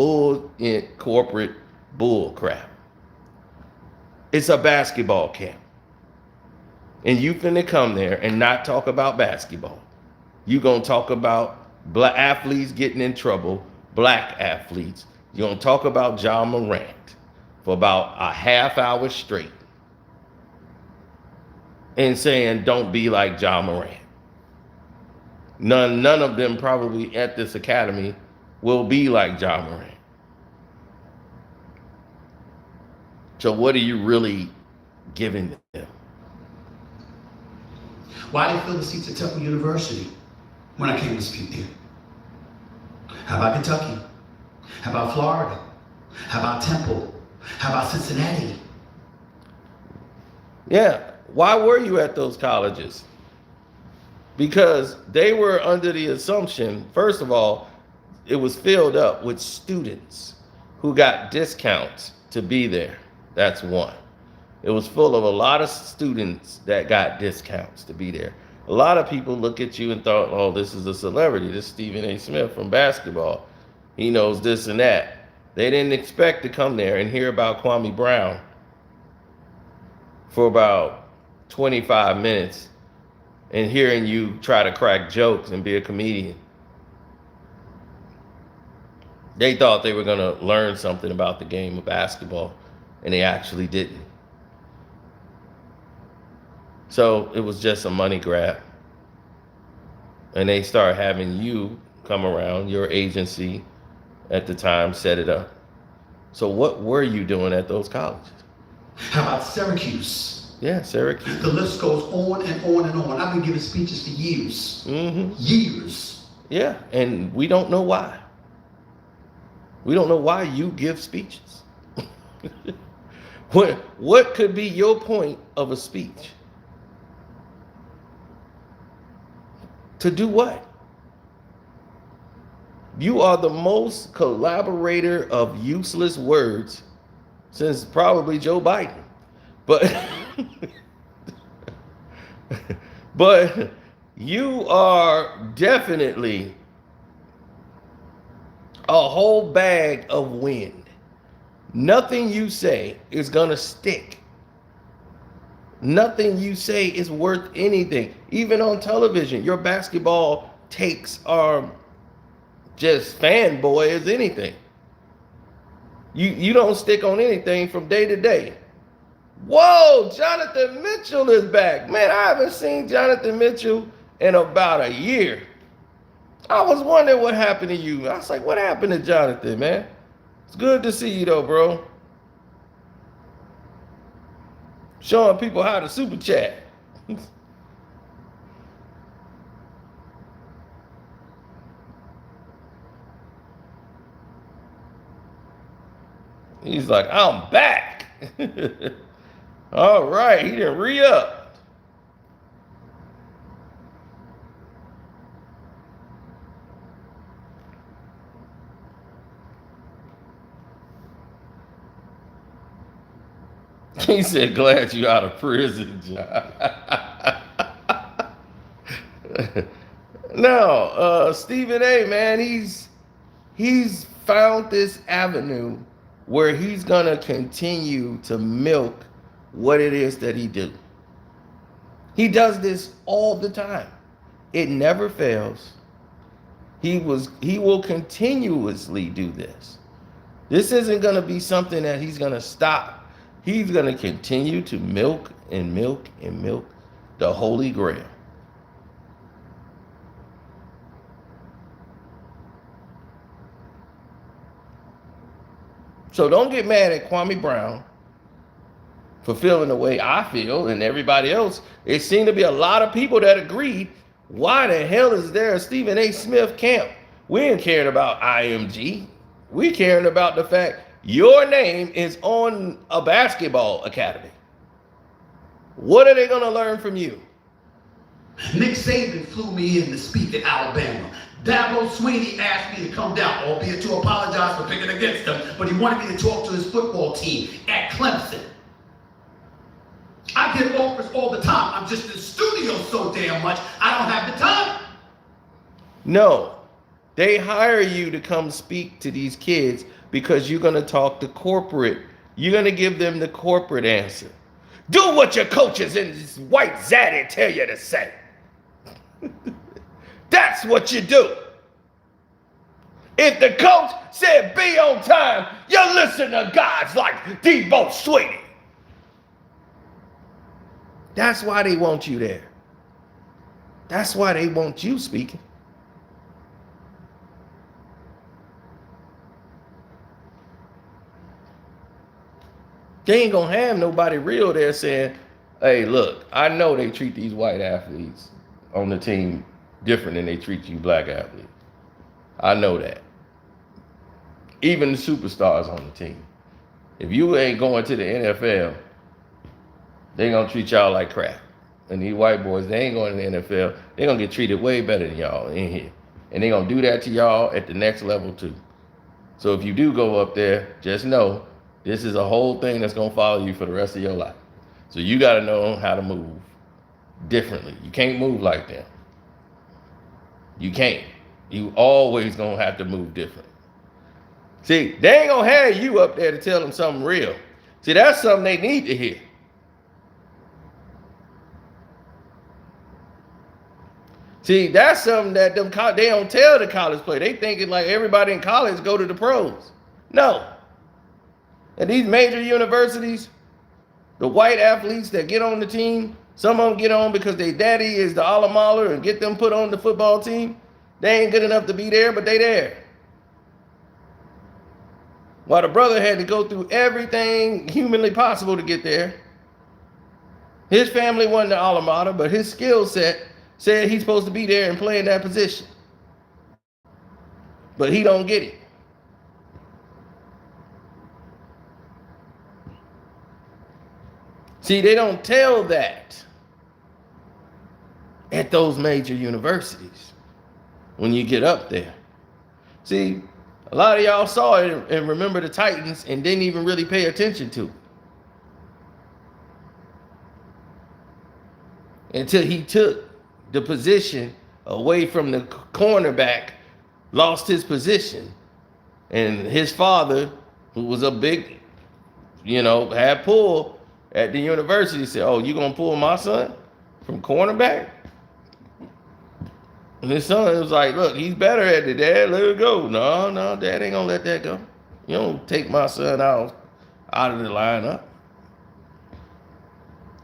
corporate bull crap. It's a basketball camp. And you finna come there and not talk about basketball. You gonna talk about black athletes getting in trouble, black athletes. You're gonna talk about John Morant for about a half hour straight. And saying, don't be like John Morant. None of them probably at this academy will be like John Morant. So what are you really giving them? Why did they fill the seats at Temple University when I came to speak there? How about Kentucky? How about Florida? How about Temple? How about Cincinnati? Yeah. Why were you at those colleges? Because they were under the assumption, first of all, it was filled up with students who got discounts to be there. That's one. It was full of a lot of students that got discounts to be there. A lot of people look at you and thought, oh, this is a celebrity. This is Stephen A. Smith from basketball. He knows this and that. They didn't expect to come there and hear about Kwame Brown for about 25 minutes and hearing you try to crack jokes and be a comedian. They thought they were going to learn something about the game of basketball, and they actually didn't. So it was just a money grab. And they started having you come around, your agency at the time set it up. So what were you doing at those colleges? How about Syracuse? Yeah, Syracuse. The list goes on and on and on. I've been giving speeches for years. Mm-hmm. Years. Yeah, and we don't know why. We don't know why you give speeches. What could be your point of a speech? To do what? You are the most collaborator of useless words since probably Joe Biden. But you are definitely a whole bag of wind. Nothing you say is gonna stick. Nothing you say is worth anything. Even on television, your basketball takes are just fanboy as anything. You don't stick on anything from day to day. Whoa, Jonathan Mitchell is back. Man, I haven't seen Jonathan Mitchell in about a year. I was wondering what happened to you. I was like, what happened to Jonathan, man? It's good to see you though, bro. Showing people how to super chat. He's like, I'm back. All right, he didn't re-up. He said, glad you out of prison, John. No, Stephen A, man, he's found this avenue where he's gonna continue to milk what it is that he do. He does this all the time. It never fails. He will continuously do this. This isn't going to be something that he's going to stop. He's going to continue to milk and milk and milk the Holy Grail. So don't get mad at Kwame Brown for feeling the way I feel and everybody else. It seemed to be a lot of people that agreed. Why the hell is there a Stephen A. Smith camp? We ain't caring about IMG. We caring about the fact your name is on a basketball academy. What are they going to learn from you? Nick Saban flew me in to speak at Alabama. Dabo Swinney asked me to come down, albeit to apologize for picking against him, but he wanted me to talk to his football team at Clemson. I get offers all the time. I'm just in the studio so damn much, I don't have the time. No, they hire you to come speak to these kids because you're going to talk to corporate. You're going to give them the corporate answer. Do what your coaches in this white zaddy tell you to say. That's what you do. If the coach said be on time, you listen to guys like Debo Swinney. That's why they want you there. That's why they want you speaking. They ain't gonna have nobody real there saying, hey, look, I know they treat these white athletes on the team different than they treat you black athletes. I know that. Even the superstars on the team. If you ain't going to the NFL, they gonna treat y'all like crap. And these white boys, they ain't going to the NFL. They gonna get treated way better than y'all in here. And they gonna do that to y'all at the next level too. So if you do go up there, just know this is a whole thing that's gonna follow you for the rest of your life. So you gotta know how to move differently. You can't move like them. You can't. You always gonna have to move different. See, they ain't gonna have you up there to tell them something real. See, that's something they need to hear. See, that's something that they don't tell the college player. They thinking like everybody in college go to the pros. No. At these major universities, the white athletes that get on the team, some of them get on because their daddy is the alma mater and get them put on the football team. They ain't good enough to be there, but they there. While the brother had to go through everything humanly possible to get there. His family wasn't the alma mater, but his skill set said he's supposed to be there and play in that position. But he don't get it. See, they don't tell that at those major universities when you get up there. See, a lot of y'all saw it and remember the Titans and didn't even really pay attention to it. Until he took the position away from the cornerback, lost his position. And his father, who was a big, had pull at the university, said, oh, you gonna pull my son from cornerback? And his son was like, look, he's better at it, Dad, let it go. No, Dad ain't gonna let that go. You don't take my son out of the lineup.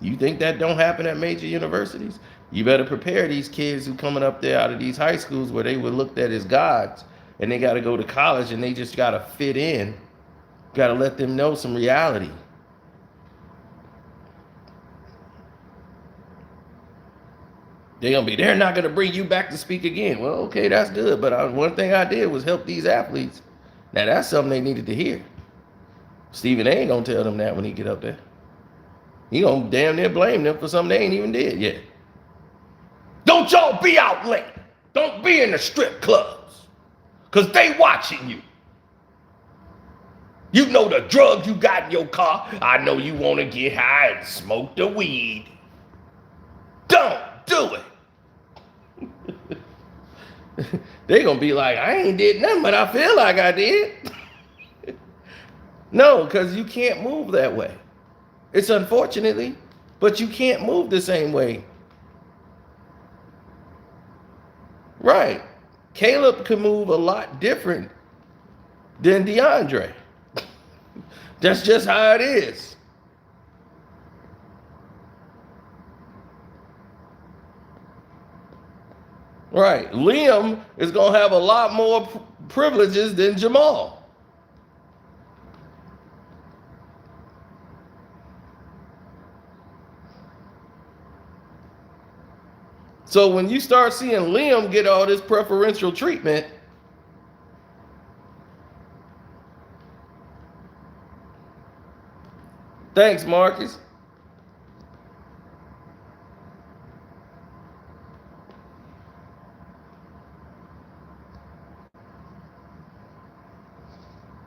You think that don't happen at major universities? You better prepare these kids who coming up there out of these high schools where they were looked at as gods and they got to go to college and they just got to fit in. Got to let them know some reality. They're not going to bring you back to speak again. Well, okay, that's good. But one thing I did was help these athletes. Now, that's something they needed to hear. Stephen A. ain't going to tell them that when he get up there. He going to damn near blame them for something they ain't even did yet. Don't y'all be out late. Don't be in the strip clubs. Because they watching you. You know the drugs you got in your car. I know you want to get high and smoke the weed. Don't do it. They're going to be like, I ain't did nothing, but I feel like I did. No, because you can't move that way. It's unfortunately, but you can't move the same way. Right. Caleb can move a lot different than DeAndre. That's just how it is. Right. Liam is going to have a lot more privileges than Jamal. So when you start seeing Liam get all this preferential treatment, thanks, Marcus.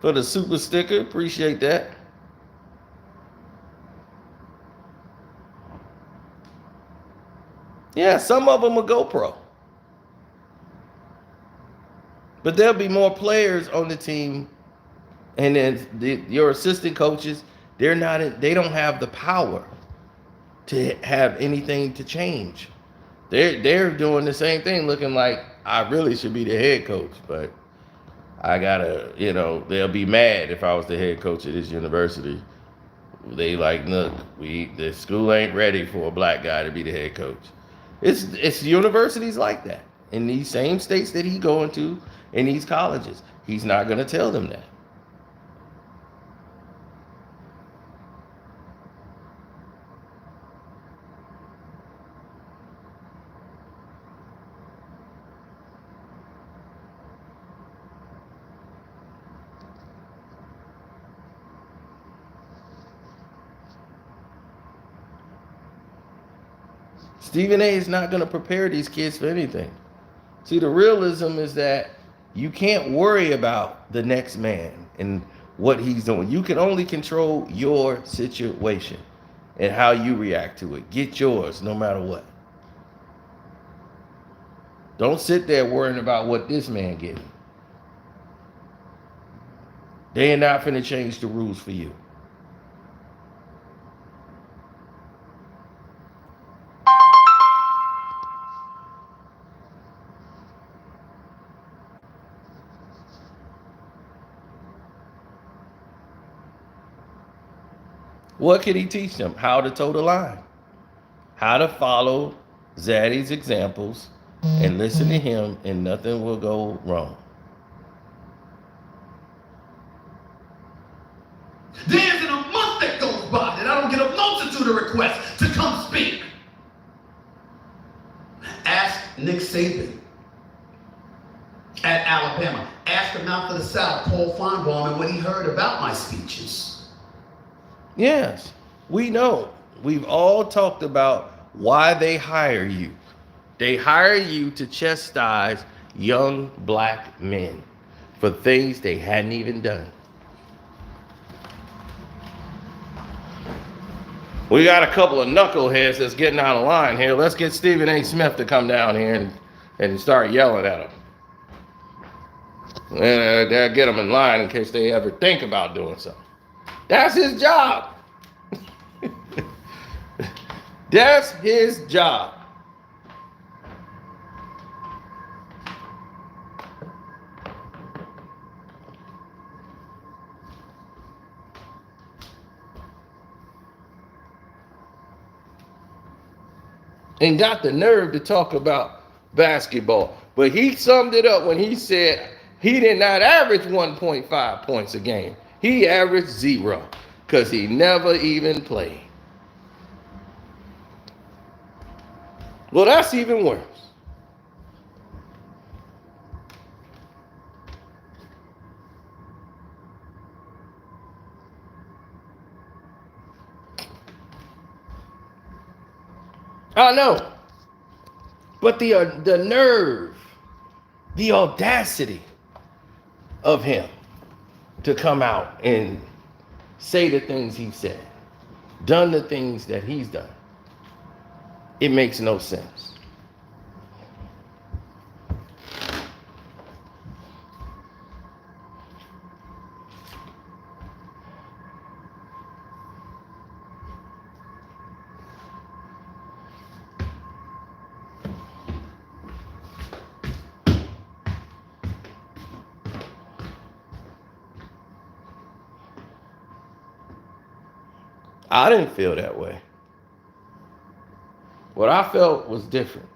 For the super sticker, appreciate that. Yeah, some of them will go pro. But there'll be more players on the team, and then your assistant coaches, they don't have the power to have anything to change. They're doing the same thing, looking like I really should be the head coach, but I gotta, they'll be mad if I was the head coach of this university. They like, look, the school ain't ready for a black guy to be the head coach. It's universities like that in these same states that he going to, in these colleges. He's not gonna tell them that. Stephen A is not going to prepare these kids for anything. See, the realism is that you can't worry about the next man and what he's doing. You can only control your situation and how you react to it. Get yours no matter what. Don't sit there worrying about what this man getting. They are not finna change the rules for you. What can he teach them? How to toe the line. How to follow Zaddy's examples and listen to him, and nothing will go wrong. There isn't a month that goes by that I don't get a multitude of requests to come speak. Ask Nick Saban at Alabama. Ask the mouth of the South, Paul Feinbaum, and what he heard about my speeches. Yes, we know. We've all talked about why they hire you. They hire you to chastise young black men for things they hadn't even done. We got a couple of knuckleheads that's getting out of line here. Let's get Stephen A. Smith to come down here and start yelling at them. And they'll get them in line in case they ever think about doing something. That's his job. That's his job. And got the nerve to talk about basketball. But he summed it up when he said he did not average 1.5 points a game. He averaged 0 because he never even played. Well, that's even worse. I know. But the nerve, the audacity of him to come out and say the things he said, done the things that he's done, it makes no sense. I didn't feel that way. What I felt was different.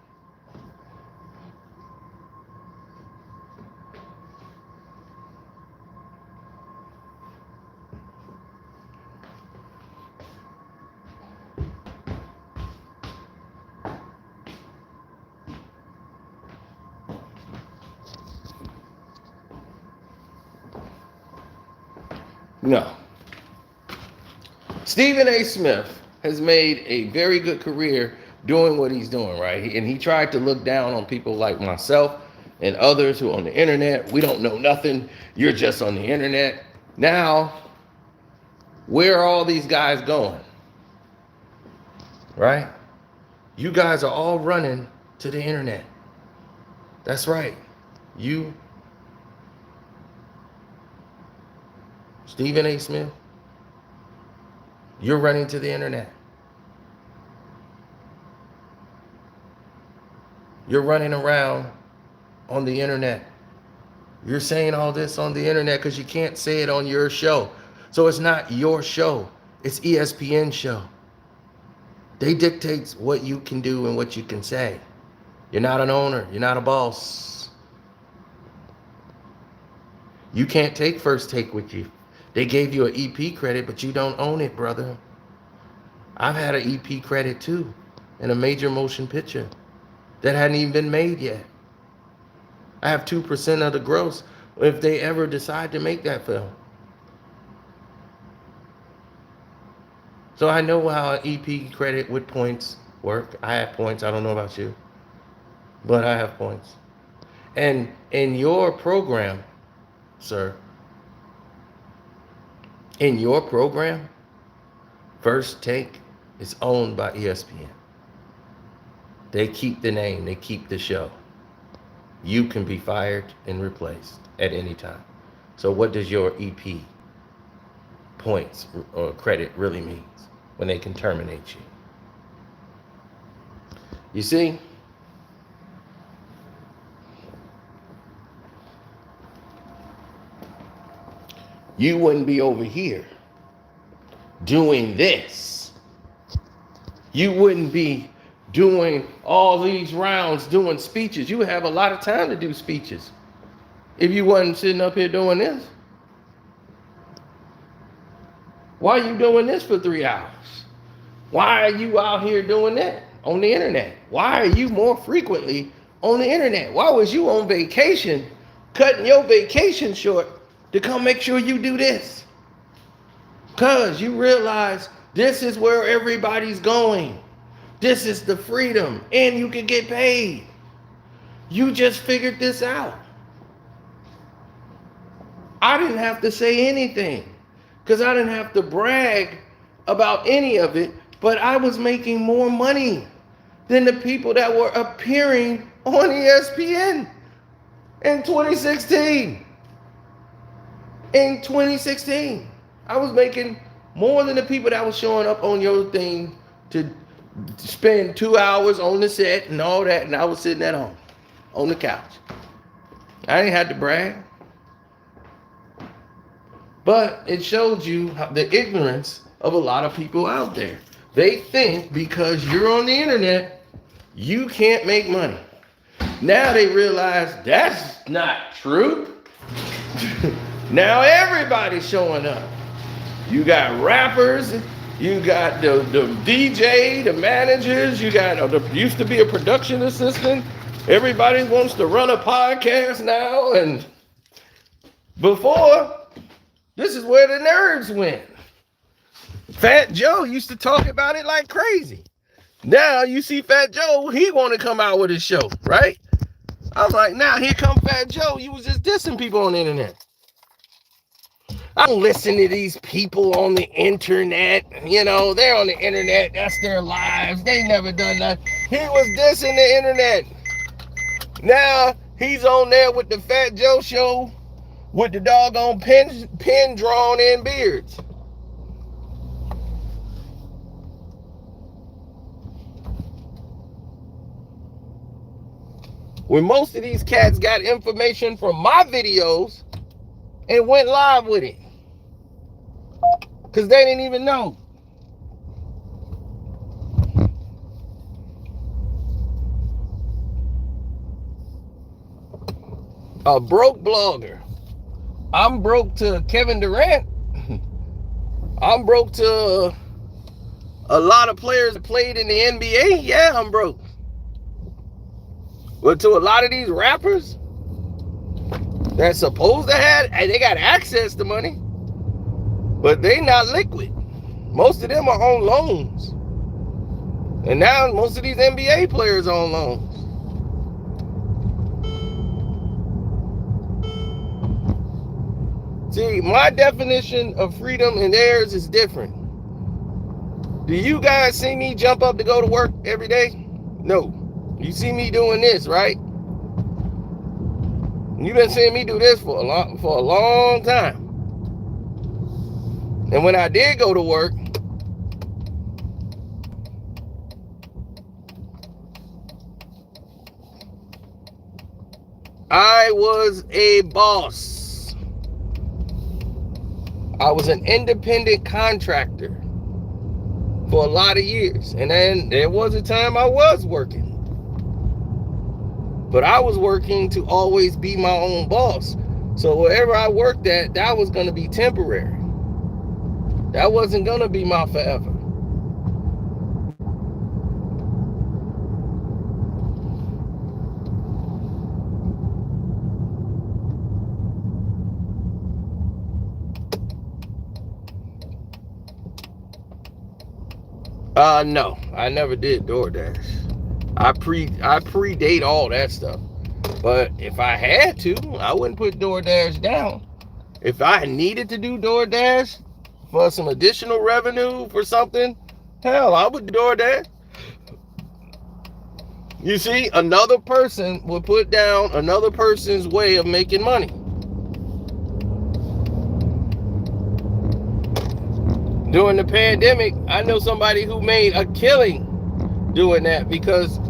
No. Stephen A. Smith has made a very good career doing what he's doing, right? And he tried to look down on people like myself and others who are on the internet. We don't know nothing. You're just on the internet. Now, where are all these guys going? Right? You guys are all running to the internet. That's right. You, Stephen A. Smith, you're running to the internet. You're running around on the internet. You're saying all this on the internet because you can't say it on your show. So it's not your show. It's ESPN's show. They dictate what you can do and what you can say. You're not an owner. You're not a boss. You can't take First Take with you. They gave you an EP credit, but you don't own it, brother. I've had an EP credit too in a major motion picture that hadn't even been made yet. I have 2% of the gross if they ever decide to make that film. So I know how an EP credit with points work. I have points. I don't know about you, but I have points. And in your program, sir, in your program, First Take is owned by ESPN. They keep the name. They keep the show. You can be fired and replaced at any time. So what does your EP points or credit really means when they can terminate you? You see? You wouldn't be over here doing this. You wouldn't be doing all these rounds, doing speeches. You would have a lot of time to do speeches if you wasn't sitting up here doing this. Why are you doing this for 3 hours? Why are you out here doing that on the internet? Why are you more frequently on the internet? Why was you on vacation, cutting your vacation short to come make sure you do this? Because you realize this is where everybody's going. This is the freedom, and you can get paid. You just figured this out. I didn't have to say anything because I didn't have to brag about any of it, but I was making more money than the people that were appearing on ESPN in 2016. In 2016, I was making more than the people that was showing up on your thing to spend 2 hours on the set and all that, and I was sitting at home on the couch. I didn't have to brag. But it showed you the ignorance of a lot of people out there. They think because you're on the internet, you can't make money. Now they realize that's not true. Now everybody's showing up. You got rappers, you got the DJ, the managers, you got used to be a production assistant. Everybody wants to run a podcast now, and before, this is where the nerds went. Fat Joe used to talk about it like crazy. Now you see Fat Joe, he want to come out with his show, right? I'm like, now here come Fat Joe. You was just dissing people on the internet. I don't listen to these people on the internet. You know, they're on the internet. That's their lives. They never done that. He was dissing the internet. Now he's on there with the Fat Joe show with the doggone pen drawn in beards. When most of these cats got information from my videos and went live with it. Because they didn't even know. A broke blogger. I'm broke to Kevin Durant. I'm broke to a lot of players that played in the NBA. Yeah, I'm broke. But to a lot of these rappers that's supposed to have, they got access to money, but they not liquid. Most of them are on loans. And now most of these NBA players are on loans. See, my definition of freedom and theirs is different. Do you guys see me jump up to go to work every day? No. You see me doing this, right? You've been seeing me do this for a long time. And when I did go to work, I was a boss. I was an independent contractor for a lot of years. And then there was a time I was working. But I was working to always be my own boss. So wherever I worked at, that was going to be temporary. That wasn't going to be my forever. No, I never did DoorDash. I predate all that stuff. But if I had to, I wouldn't put DoorDash down. If I needed to do DoorDash for some additional revenue for something, hell, I would do DoorDash. You see, another person would put down another person's way of making money. During the pandemic, I know somebody who made a killing doing that because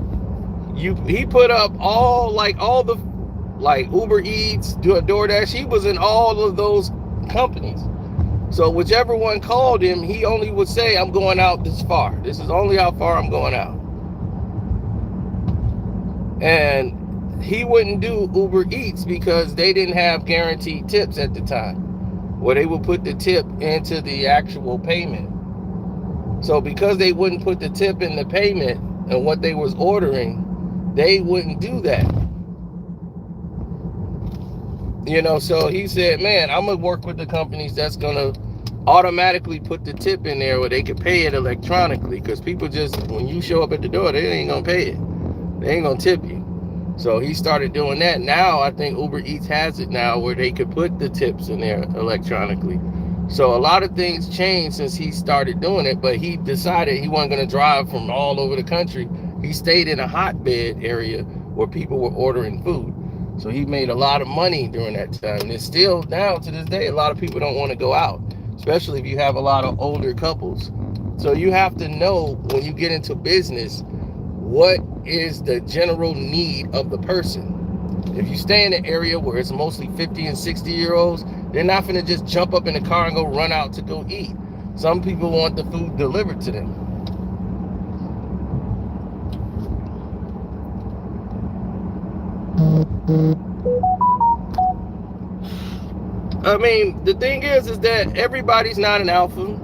he put up all the Uber Eats, DoorDash. He was in all of those companies. So whichever one called him, he only would say, I'm going out this far. This is only how far I'm going out. And he wouldn't do Uber Eats because they didn't have guaranteed tips at the time, where they would put the tip into the actual payment. So because they wouldn't put the tip in the payment and what they was ordering, they wouldn't do that. You know, so he said, man, I'm going to work with the companies that's going to automatically put the tip in there where they can pay it electronically. Because people just, when you show up at the door, they ain't going to pay it. They ain't going to tip you. So he started doing that. Now I think Uber Eats has it now where they could put the tips in there electronically. So a lot of things changed since he started doing it, but he decided he wasn't going to drive from all over the country. He stayed in a hotbed area where people were ordering food. So he made a lot of money during that time. And it's still now to this day, a lot of people don't want to go out, especially if you have a lot of older couples. So you have to know when you get into business, what is the general need of the person. If you stay in an area where it's mostly 50 and 60-year-olds, they're not going to just jump up in the car and go run out to go eat. Some people want the food delivered to them. I mean, the thing is that everybody's not an alpha.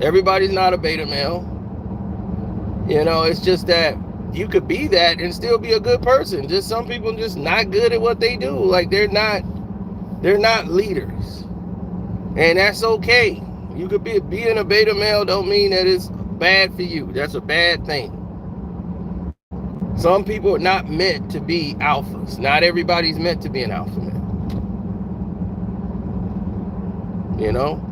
Everybody's not a beta male. You know, it's just that you could be that and still be a good person. Just some people just not good at what they do. Like they're not leaders. And that's okay. You could being a beta male don't mean that it's bad for you. That's a bad thing. Some people are not meant to be alphas. Not everybody's meant to be an alpha male. You know?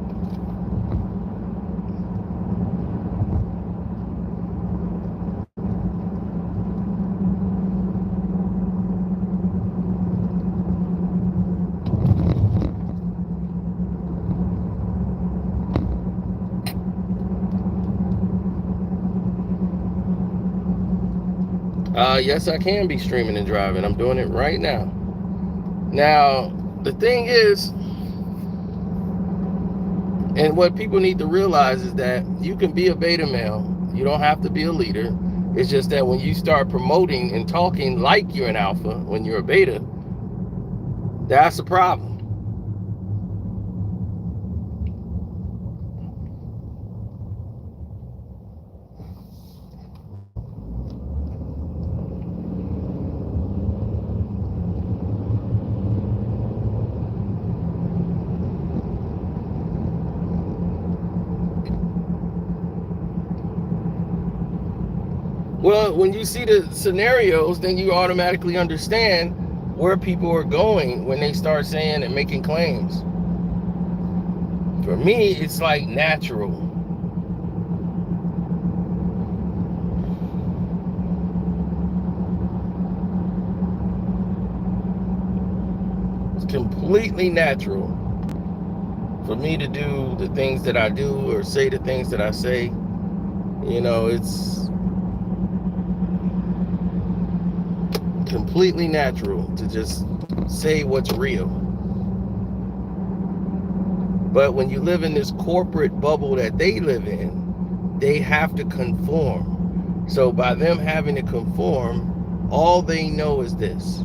Yes, I can be streaming and driving. I'm doing it right now. Now, the thing is, and what people need to realize is that you can be a beta male. You don't have to be a leader. It's just that when you start promoting and talking like you're an alpha, when you're a beta, That's a problem. Well, when you see the scenarios, then you automatically understand where people are going when they start saying and making claims. For me, it's like natural. It's completely natural for me to do the things that I do or say the things that I say. You know, it's completely natural to just say what's real. But when you live in this corporate bubble that they live in, they have to conform. So by them having to conform, all they know is this.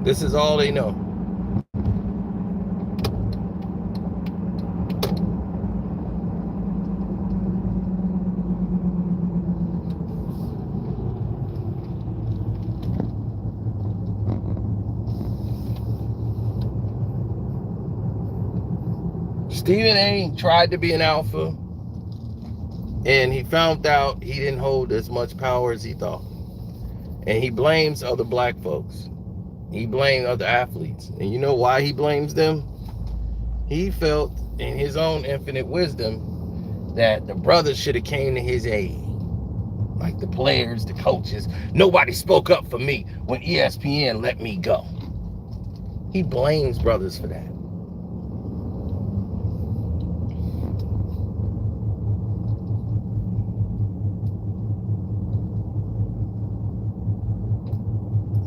This is all they know. Stephen A. tried to be an alpha, and he found out he didn't hold as much power as he thought. And he blames other black folks. He blamed other athletes. And you know why he blames them? He felt in his own infinite wisdom that the brothers should have came to his aid. Like the players, the coaches. Nobody spoke up for me when ESPN let me go. He blames brothers for that.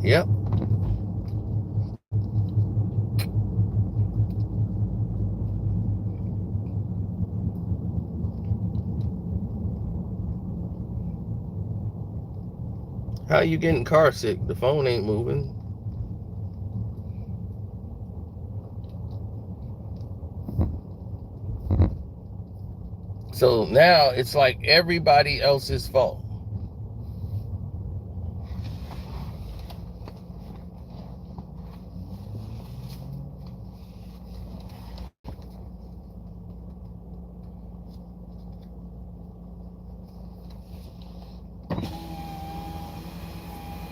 Yep. How you getting car sick? The phone ain't moving. So now it's like everybody else's fault.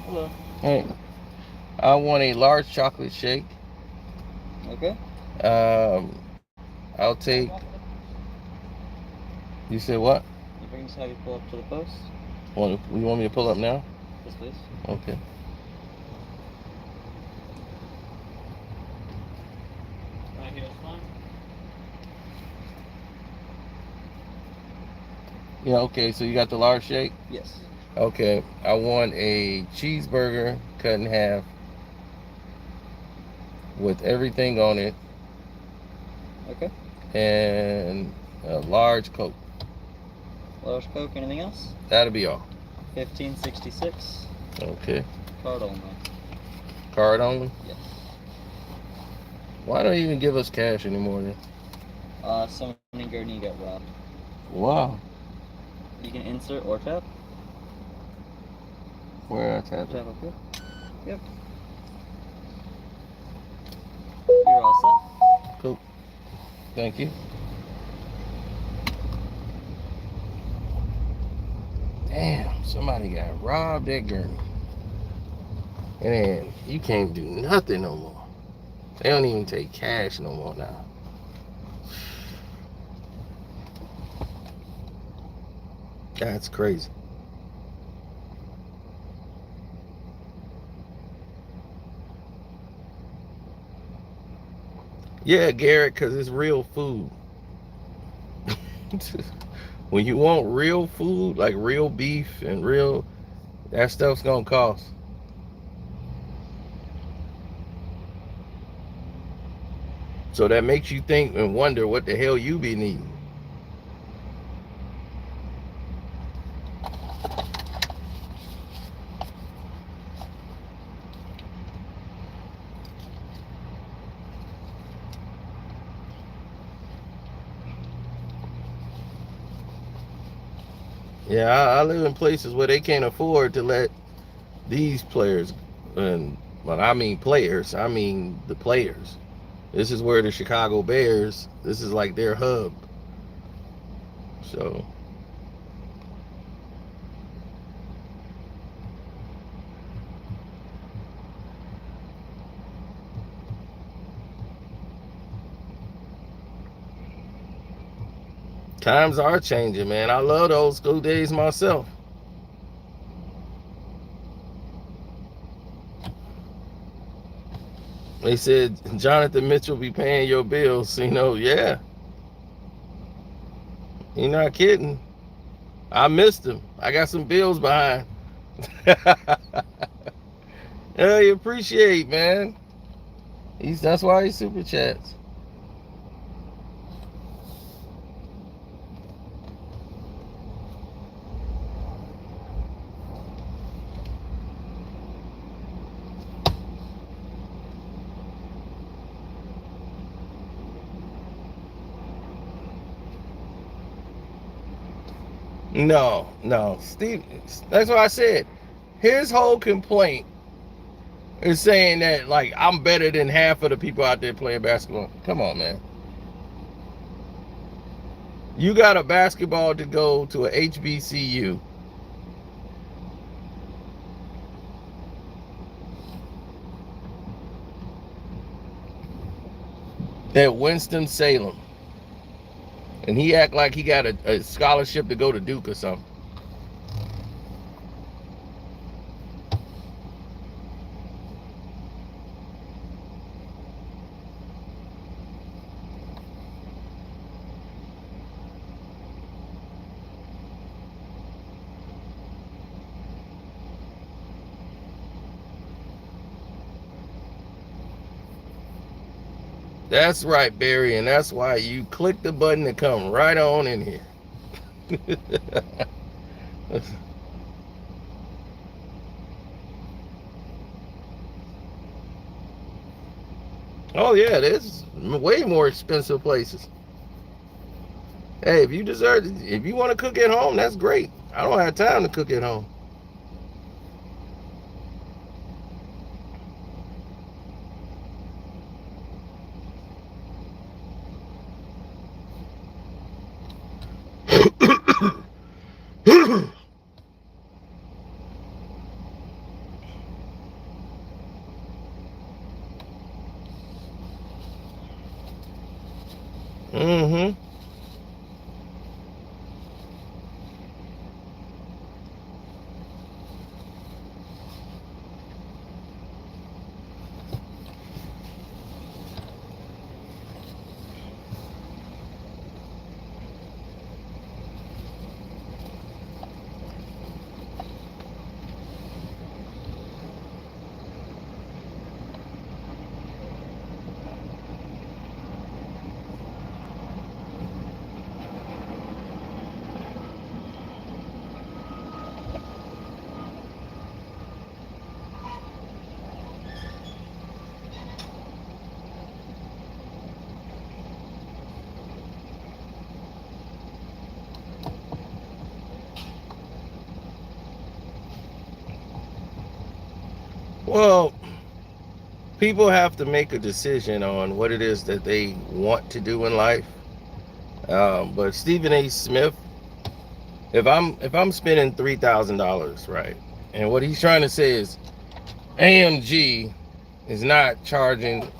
Hello. Hey, I want a large chocolate shake. Okay. I'll take. You said what? You bring this, have you pull up to the post? You want me to pull up now? Yes, please. Okay. Right here is fine. Yeah, okay, so you got the large shake? Yes. Okay, I want a cheeseburger cut in half with everything on it Okay. and a large Coke. Large Coke, anything else? That'll be all. $15.66. Okay. Card only. Card only? Yes. Why don't you even give us cash anymore then? Someone in Gurney got robbed. Wow. You can insert or tap. Where I tap it? Tap up here. Yep. You're all set. Cool. Thank you. Damn, somebody got robbed at Gurney. And then you can't do nothing no more. They don't even take cash no more now. That's crazy. Yeah, Garrett, because it's real food. When you want real food, like real beef and real, that stuff's gonna cost. So that makes you think and wonder what the hell you be needing. Yeah, I live in places where they can't afford to let these players, and when I mean players, I mean the players. This is where the Chicago Bears, this is like their hub. So times are changing, man. I love the old school days myself. They said Jonathan Mitchell be paying your bills. Yeah, you're not kidding. I missed him. I got some bills behind. I appreciate, man. That's why he super chats. No, Steve. That's what I said. His whole complaint is saying that like I'm better than half of the people out there playing basketball. Come on, man. You got a basketball to go to a HBCU. At Winston-Salem. And he act like he got a scholarship to go to Duke or something. That's right, Barry, and that's why you click the button to come right on in here. Oh yeah, there's way more expensive places. Hey, if you want to cook at home, that's great. I don't have time to cook at home. Mm-hmm. Well, people have to make a decision on what it is that they want to do in life. But Stephen A. Smith, if I'm spending $3,000, right, and what he's trying to say is AMG is not charging.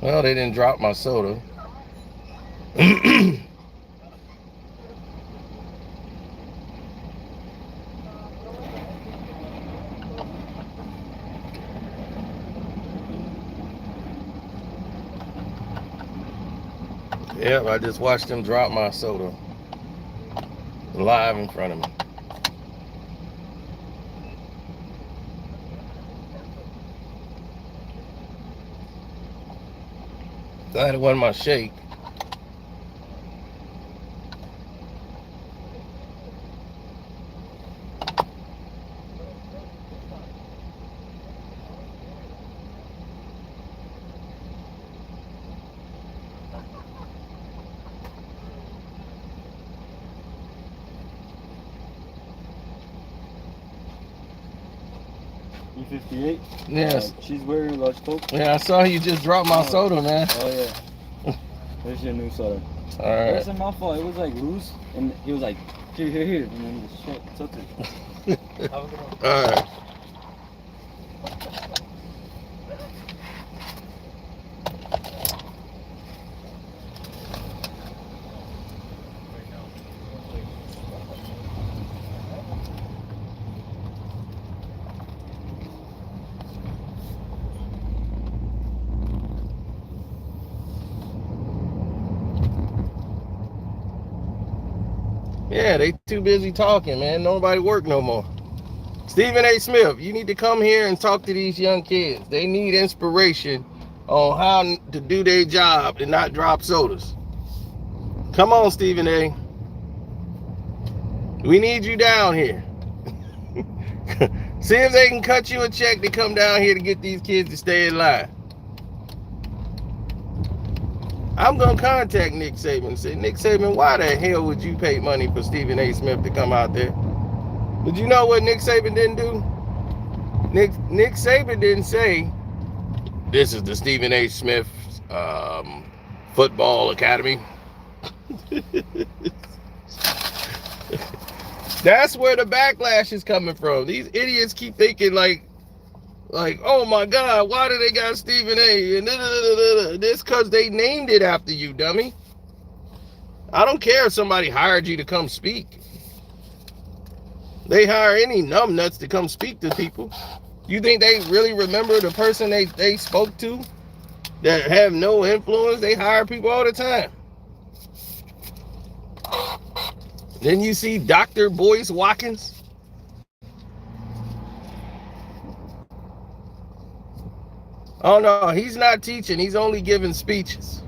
Well, they didn't drop my soda. Yep, I just watched them drop my soda live in front of me. Glad it wasn't my shake. E58. Yes. Cheeseburger, large Coke. Yeah, I saw you just dropped my soda, man. Oh yeah. There's your new soda. All It right. wasn't my fault. It was like loose, and he was like, here, and then the shit took it. All right. Yeah, they too busy talking, man. Nobody work no more. Stephen A. Smith, you need to come here and talk to these young kids. They need inspiration on how to do their job and not drop sodas. Come on, Stephen A. We need you down here. See if they can cut you a check to come down here to get these kids to stay in line. I'm going to contact Nick Saban and say, Nick Saban, why the hell would you pay money for Stephen A. Smith to come out there? But you know what Nick Saban didn't do? Nick Saban didn't say, this is the Stephen A. Smith football academy. That's where the backlash is coming from. These idiots keep thinking like, oh my God, why do they got Stephen A? And this because they named it after you, dummy. I don't care if somebody hired you to come speak. They hire any numbnuts to come speak to people. You think they really remember the person they spoke to that have no influence? They hire people all the time. Then you see Dr. Boyce Watkins. Oh no, he's not teaching. He's only giving speeches.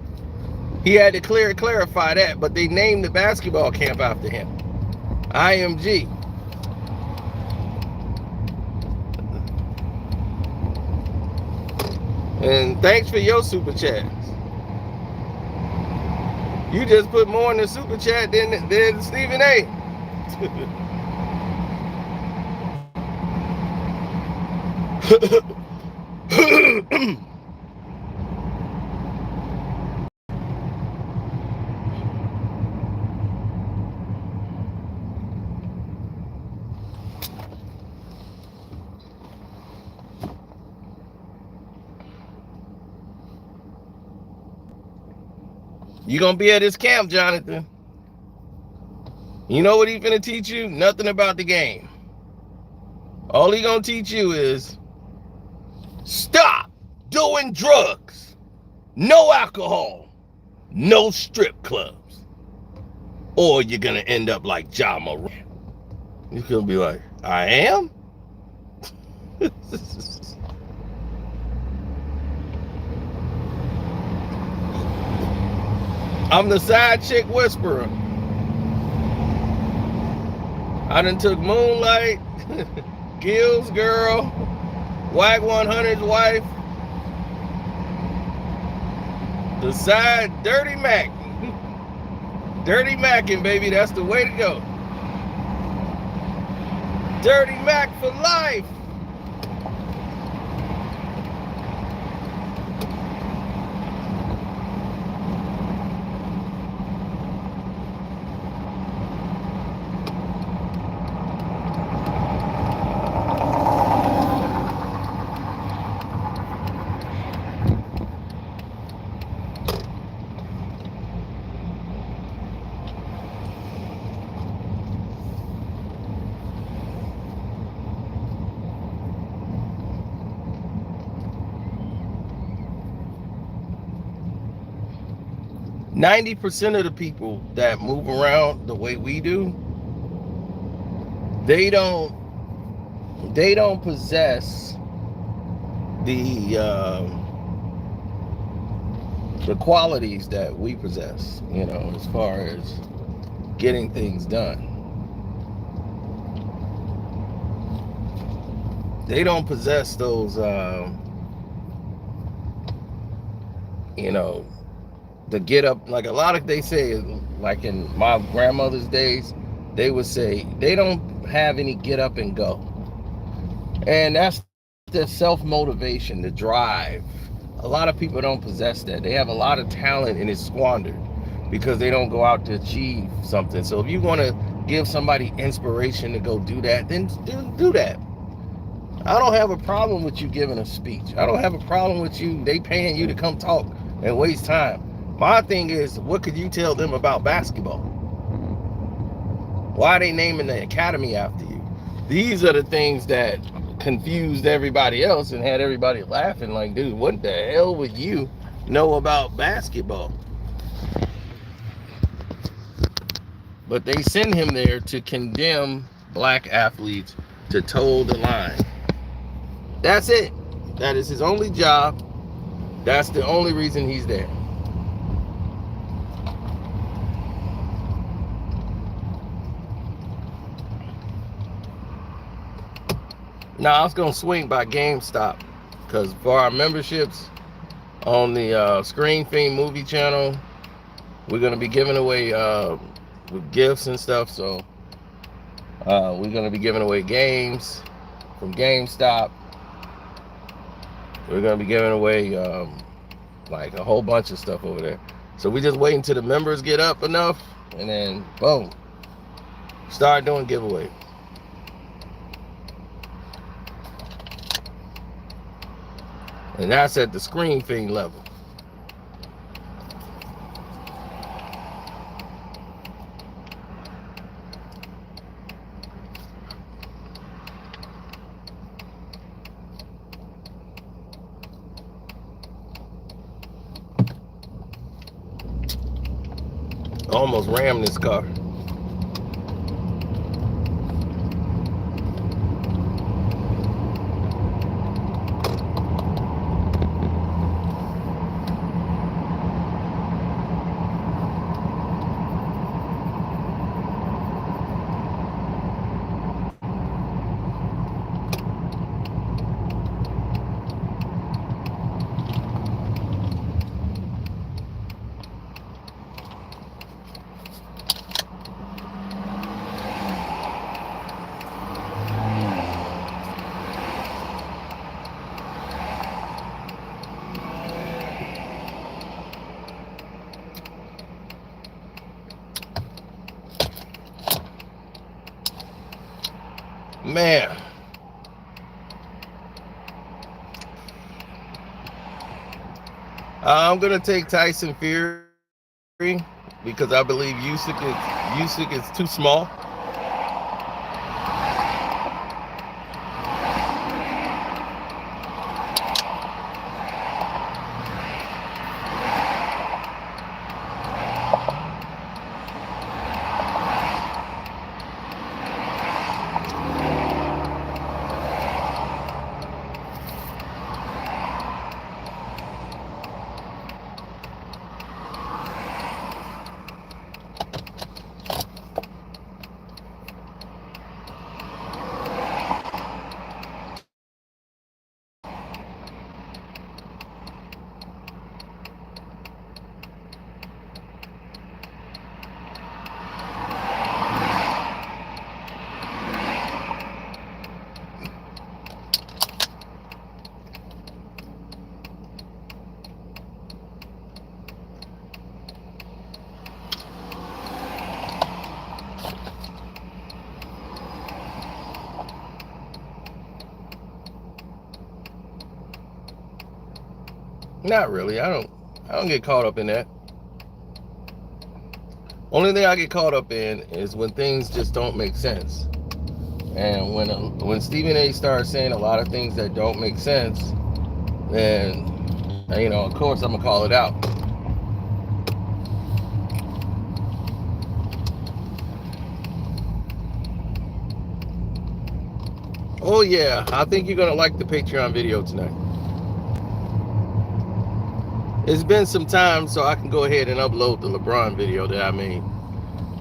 He had to clarify that, but they named the basketball camp after him. IMG. And thanks for your super chats. You just put more in the super chat than Stephen A. You gonna be at his camp, Jonathan. You know what he finna teach you? Nothing about the game. All he gonna teach you is stop doing drugs, no alcohol, no strip clubs, or you're gonna end up like Ja Morant. You're gonna be like, I am? I'm the side chick whisperer. I done took Moonlight, Gil's girl, Whack 100's wife, the side Dirty Mac. Dirty Mackin', baby, that's the way to go. Dirty Mac for life. %90 of the people that move around the way we do, they don't possess the qualities that we possess, you know, as far as getting things done. They don't possess those you know, the get up, like a lot of, they say, like in my grandmother's days, they would say they don't have any get up and go. And that's the self-motivation, the drive. A lot of people don't possess that. They have a lot of talent and it's squandered because they don't go out to achieve something. So if you want to give somebody inspiration to go do that, then do that. I don't have a problem with you giving a speech. I don't have a problem with they paying you to come talk and waste time. My thing is, what could you tell them about basketball? Why are they naming the academy after you? These are the things that confused everybody else and had everybody laughing like, dude, what the hell would you know about basketball? But they send him there to condemn black athletes to toe the line. That's it. That is his only job. That's the only reason he's there. Now I was gonna swing by GameStop because for our memberships on the Screen Fiend movie channel, we're gonna be giving away with gifts and stuff. So we're gonna be giving away games from GameStop. We're gonna be giving away like a whole bunch of stuff over there. So we just wait until the members get up enough, and then boom, start doing giveaways. And that's at the Screen Fiend level. I almost rammed this car. Man, I'm gonna take Tyson Fury because I believe Usyk is too small. Not really. I don't get caught up in that. Only thing I get caught up in is when things just don't make sense. And when Stephen A starts saying a lot of things that don't make sense, then of course I'm gonna call it out. Oh yeah, I think you're gonna like the Patreon video tonight. It's been some time, so I can go ahead and upload the LeBron video that I made.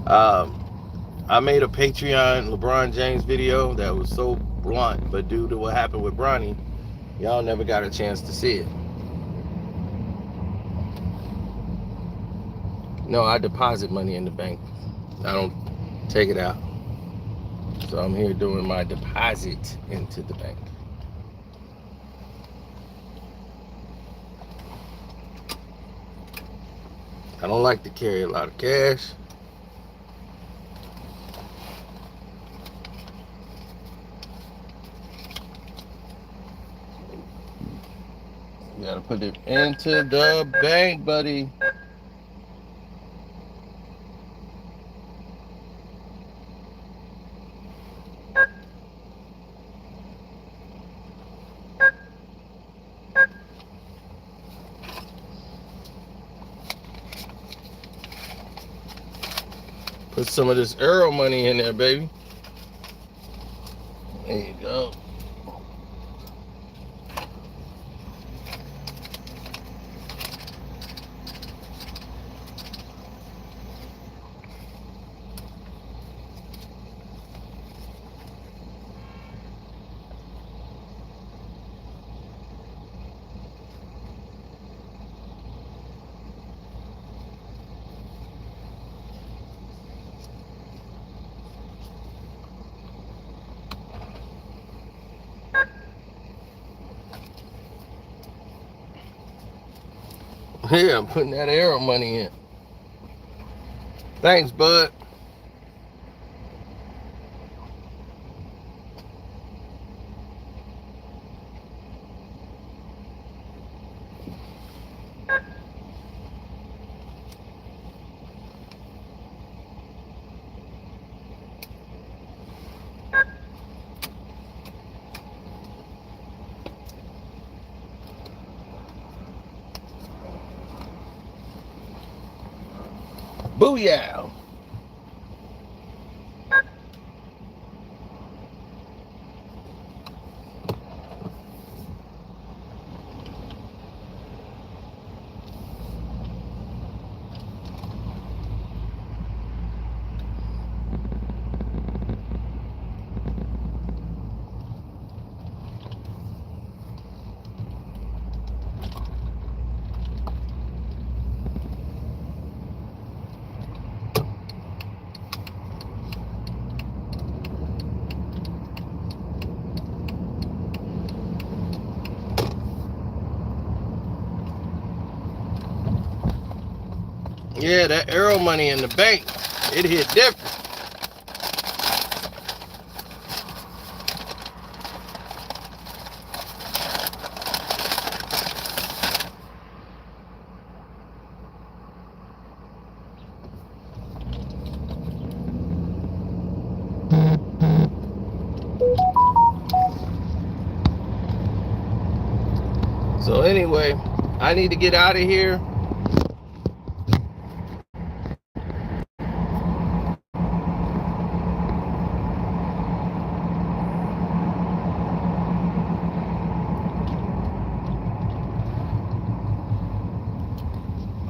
I made a Patreon LeBron James video that was so blunt, but due to what happened with Bronny, y'all never got a chance to see it. No, I deposit money in the bank. I don't take it out. So I'm here doing my deposit into the bank. I don't like to carry a lot of cash. You gotta put it into the bank, buddy. Put some of this Euro money in there, baby. There you go. Here, I'm putting that Euro money in. Thanks, bud. Booyah! Yeah, that Euro money in the bank, it hit different. So anyway, I need to get out of here.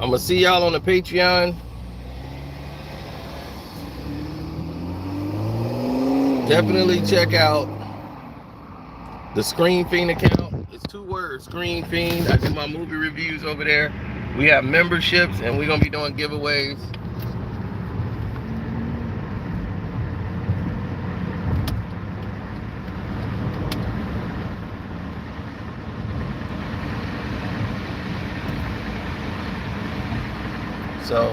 I'm gonna see y'all on the Patreon. Definitely check out the Screen Fiend account. It's 2 words, Screen Fiend. I do my movie reviews over there. We have memberships and we're gonna be doing giveaways. So,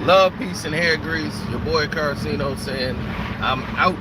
love, peace, and hair grease. Your boy Karceno saying, I'm out.